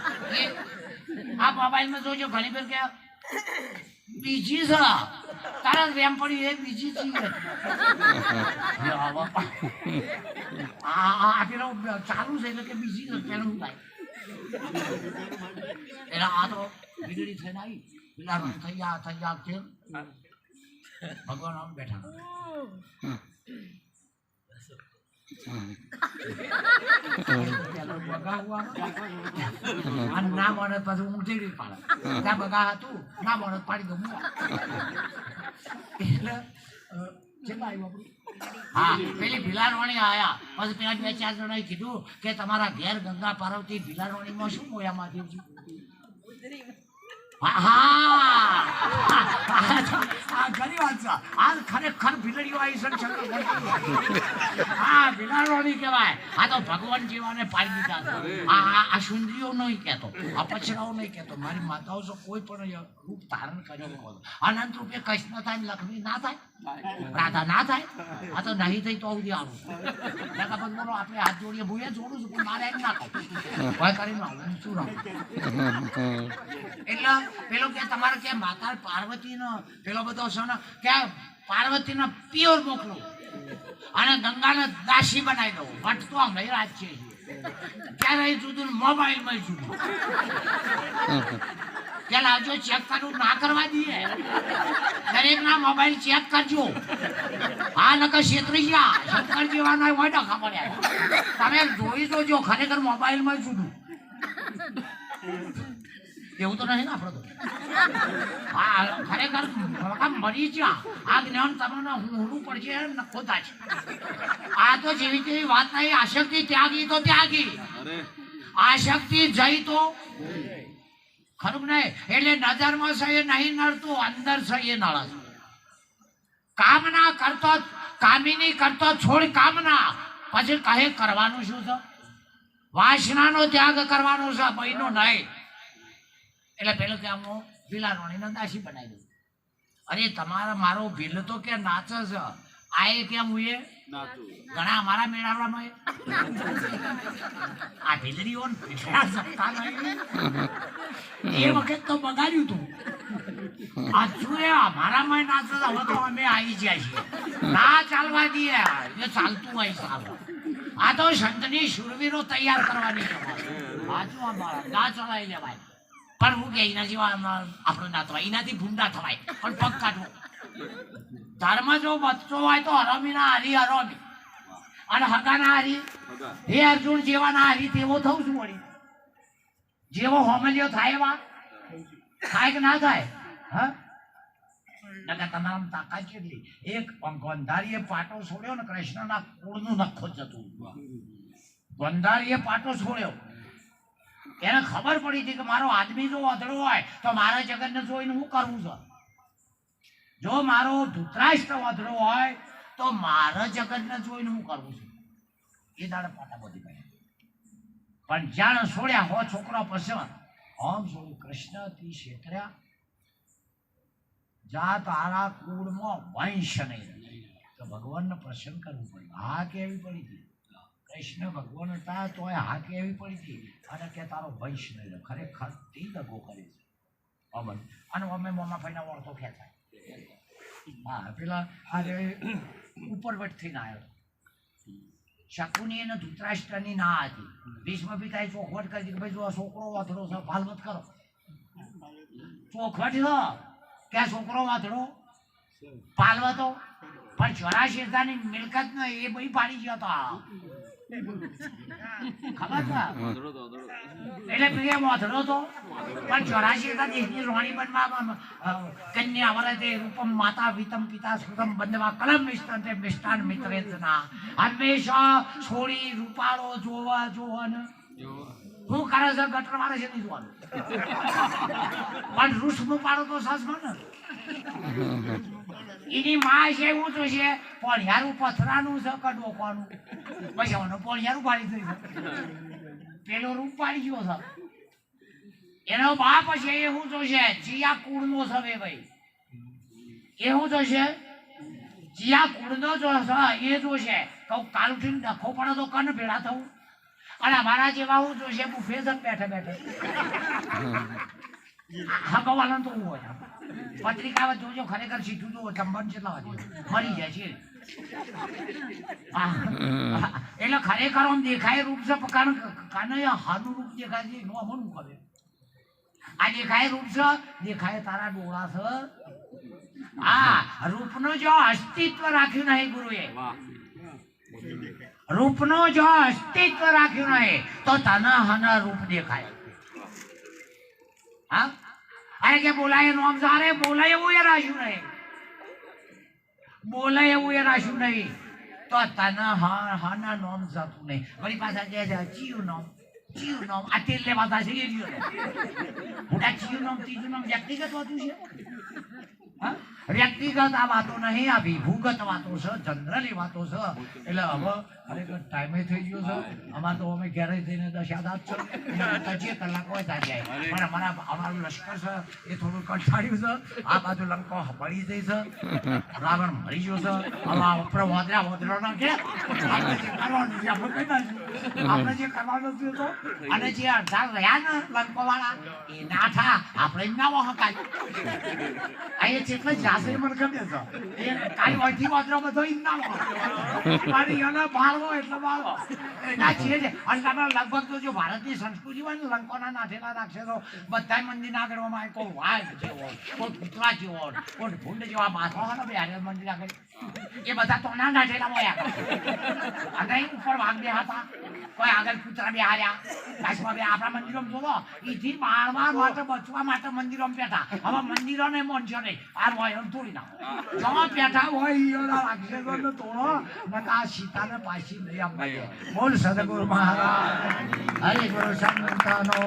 આ મોબાઈલમાં જોજો ઘણી વાર કે બીજી છે તારા રેમ પડી એ બીજી છીએ. આ પેલો ચાલુ છે એટલે કે બીજી છે પેલું થાય. એટલે આ તો વીજળી થઈને આવી પેલા થઈ ગયા છે. ભગવાન આમ બેઠા ના મળે પછી ઊંચી પાડે ત્યાં બગા હતું ના મળે પાડી દઉં. એટલે કેટલા આવ્યું આપણું. હા પેલી ભીલારવાણી આયા પછી પેલા 2-4 જણાએ કીધું કે તમારા ઘેર ગંગા પાર્વતી ભીલારવાણીમાં શું મોયા મહાદેવજી. ઘણી વાત છે. આ ખરેખર ભીલડીઓ આવી છે. હા ભીલારવાણી કહેવાય. આ તો ભગવાન જેવાને પાડી દીધા છે. આ સુંદરીઓ નહીં કહેતો, આ પછડાઓ નહીં કહેતો. મારી માતાઓ તો કોઈ પણ રૂપ ધારણ કર્યો અનંત રૂપે કૃષ્ણ થાય લક્ષ્મી ના થાય રાધા ના થાય. આ તો નહીં થઈ તો સુધી આવું બોલો આપણે હાથ જોડીએ ભૂએ જોડું છું પણ મારે એમ ના કહું ભય કરીને આવું શું રહું. એટલે પેલો કે તમારે કે માતા પાર્વતીનો પેલો બધો છે ને કે પાર્વતીનો પિયોર મોકલો અને ગંગાને દાસી બનાવી દઉં. ભટ્ટ તો આમ રાજ છે ત્યારે જુદું મોબાઈલમાં જુદું. પેલા જો ચેક કરવું ના કરવા દઈએ. દરેક ના મોબાઈલ ચેક કરજો. હા નકર છેતરી ગયા શંકર જેવાના હોય ને ખબર. તમે જોઈ જોજો ખરેખર મોબાઈલમાં જુદું. એવું તો નહીં ને આપણે તો. હા ખરેખર મરી જા આ જ્ઞાન તમને ઊંડું પડશે નખો થાય. આ તો જેવી તેવી વાત નહીં. આશક્તિ ત્યાગી તો ત્યાગી, આશક્તિ જઈ તો ખરું નહીં. એટલે નજરમાં છે એ નહીં નડતું, અંદર છે એ નળે. કામના કરતો કામિની કરતો છોડ કામના પછી કહે કરવાનું શું છે. વાસનાનો ત્યાગ કરવાનો છે બહેનો નહીં. એટલે પેલો કે આમ ભીલારવાણીને દાસી બનાવી દઉં. અરે તમારા મારો ભીલ તો કે નાચે છે. આ એ કેમ હું એ ઘણા અમારા મેળાવડામાં આ ભીલડીઓ શકતા નહીં. એ વખત તો બગાડ્યું તું. આ શું એ અમારામાં નાચે હવે તો અમે આવી જાય છીએ. ના ચાલવા દઈએ એ ચાલતું હોય સારું. આ તો સંતની શૂરવીરો તૈયાર કરવાની બાજુ અમારા ના ચલાવી લેવાય. પણ હું કે એના જેવા આપણે ના થવાય. એનાથી ભૂંડા થવાય પણ પગ કાઢવો. ધર્મ જો બચતો હોય તો હરમી ના હરી હરોમી અને હગાના હારી હે અર્જુન જેવાના હારી તેવો થવું છું વળી જેવો હોમલ્યો થાય એવા થાય કે ના થાય હા નકા તમારામાં તાકાત કેટલી એક ગંધારીએ પાટો છોડ્યો ને કૃષ્ણના કુળનું નખો જતું ગંધારીએ પાટો છોડ્યો એને ખબર પડી હતી કે મારો આદમી જો અધડો હોય તો મારા જગતને જોઈને હું કરવું છે જો મારો ધૃતરાષ્ટ્ર અધડો હોય તો મારા જગતને જોઈને હું કરવું છું એ દાડે પાટા બધી ગયા પણ જાણ છોડ્યા હો છોકરા પસંદ આમ છોડ્યું કૃષ્ણથી છેતર્યા જા તારા કુળમાં વંશ નહીં તો ભગવાનને પ્રસન્ન કરવું પડે હા કેવી પડી હતી કૃષ્ણ ભગવાન હતા તો હા કેવી પડી હતી અને કે તારો વંશ નહીં રહ્યો ખરેખર તે દગો કરે છે અમન અને અમે મોમાં ફાઈના વળતો ખેંચાય હા પેલા આજે ઉપરવટ થઈને આવ્યો શકુની અને ધૃતરાષ્ટ્રની ના હતી ભીષ્મ પિતાએ ચોખવટ કરી હતી કે ભાઈ જો આ છોકરો વાથડો છે ભાલવત કરો ચોખવટ છે કે આ છોકરો વાથડો પાલવતો પણ 84,000ની મિલકત ને એ બધી પાડી ગયો હતો ખબર છે એટલે પ્રિય વાથડો તો પણ 84,000 દેશની રોણી બનવા કન્યા વરતે રૂપમ માતા વિતમ પિતા સુતમ બંધવા કલમ મિષ્ટાન મિત્રેતના હંમેશા છોડી રૂપાળો જોવા જોવાને હું કરે છે ગટર મારે છે નહીં જોવાનું પણ રૂસમું પાડો તો સાસમાં ને એની માં છે એવું તો છે પોળિયારું પથરાનું છે કે ડોકવાનું પછી એનો પોળિયારું પાડી થઈ છે પેલો રૂપ પાડી ગયો છે એનો બાપ છે એવું તો છે જીયા કુળનો છે ભાઈ એવું તો છે જીયા કુળનો જો છે એ જો છે કહું કાલ ઉઠીને ડખો પડે તો કને ભેળા થવું અને અમારા જેવા હું જો છે બુફે જ બેઠે બેઠે હગવાલન તો હું હોય પત્રિકા જોજો ખરેખર સીધું તો ચંબન કેટલા વાગે મરી જાય છે એટલે ખરેખર આમ દેખાય રૂપ છે કાને હાનું રૂપ દેખાય છે એનું અમનું ખબર આ દેખાય રૂપ છે દેખાય તારા ડોળા છે હા રૂપનું જો અસ્તિત્વ રાખ્યું નહીં ગુરુએ રૂપનું જો અસ્તિત્વ રાખ્યું નહીં તો તને હના રૂપ દેખાય હા અરે કે બોલાય નોમ સારે બોલાય એવું એ રાખ્યું નહીં બોલાય એવું એ રાખ્યું નહીં તો તને હના નોમ જતું નહીં વળી પાછા જે જીવ નોમ આ તેલ લેવા થશે એ રહ્યો મોટા જીવ નોમ ત્રીજું નામ વ્યક્તિગત વાતું છે હા વ્યક્તિગત આ વાતો નહીં આ વિભૂગત વાતો છે જનરલી વાતો છે એટલે હવે ખરેખર ટાઈમે થઈ ગયો છે અમારે તો અમે ઘેરે જઈને દશાદાત છે જે કલાક હોય ત્યાં જાય પણ અમારું લશ્કર છે એ થોડું કંટાળ્યું છે આ બાજુ લંકો પડી જઈ છે રાવણ મરી ગયો છે હવે આપણે વધરા કે આપણે જે કરવાનું છે આપણે જે કરવાનું છે તો અને જે અડધા રહ્યા ને લંકો વાળા એ ના થા આપણે ના વહકાય અહીંયા જેટલા જાસરી મને ગમે છે એ કાલ વળથી વધરો બધો ના મારી એને બાળવો એટલે બાળવો ના છે અને લગભગ તો જો ભારતની સંસ્કૃતિ હોય ને લંકોના નાઠેલા રાખશે તો બધા મંદિર આગળવામાં આવે કોઈ વાઘ જેવો કોઈ પુતળા જેવો કોઈ ભૂંડ જેવા માથો હોય બે હારે મંદિર આગળ એ બધા તો ના નાઠેલા હોય અને ઉપર વાઘ બે હતા કોઈ આગળ પુતળા બે હાર્યા કાશમાં બે આપણા મંદિરોમાં જોવો એથી મારવા માટે બચવા માટે મંદિરોમાં બેઠા હવે મંદિરોને મનશો નહીં આ હોય તોડી નાખો જવા બેઠા હોય ઈયોના રાખશે તો તોડો નકા સીતાને પાછી લઈ આપવા બોલ સદગુરુ મહારાજ હરિ ગુરુ સંતનો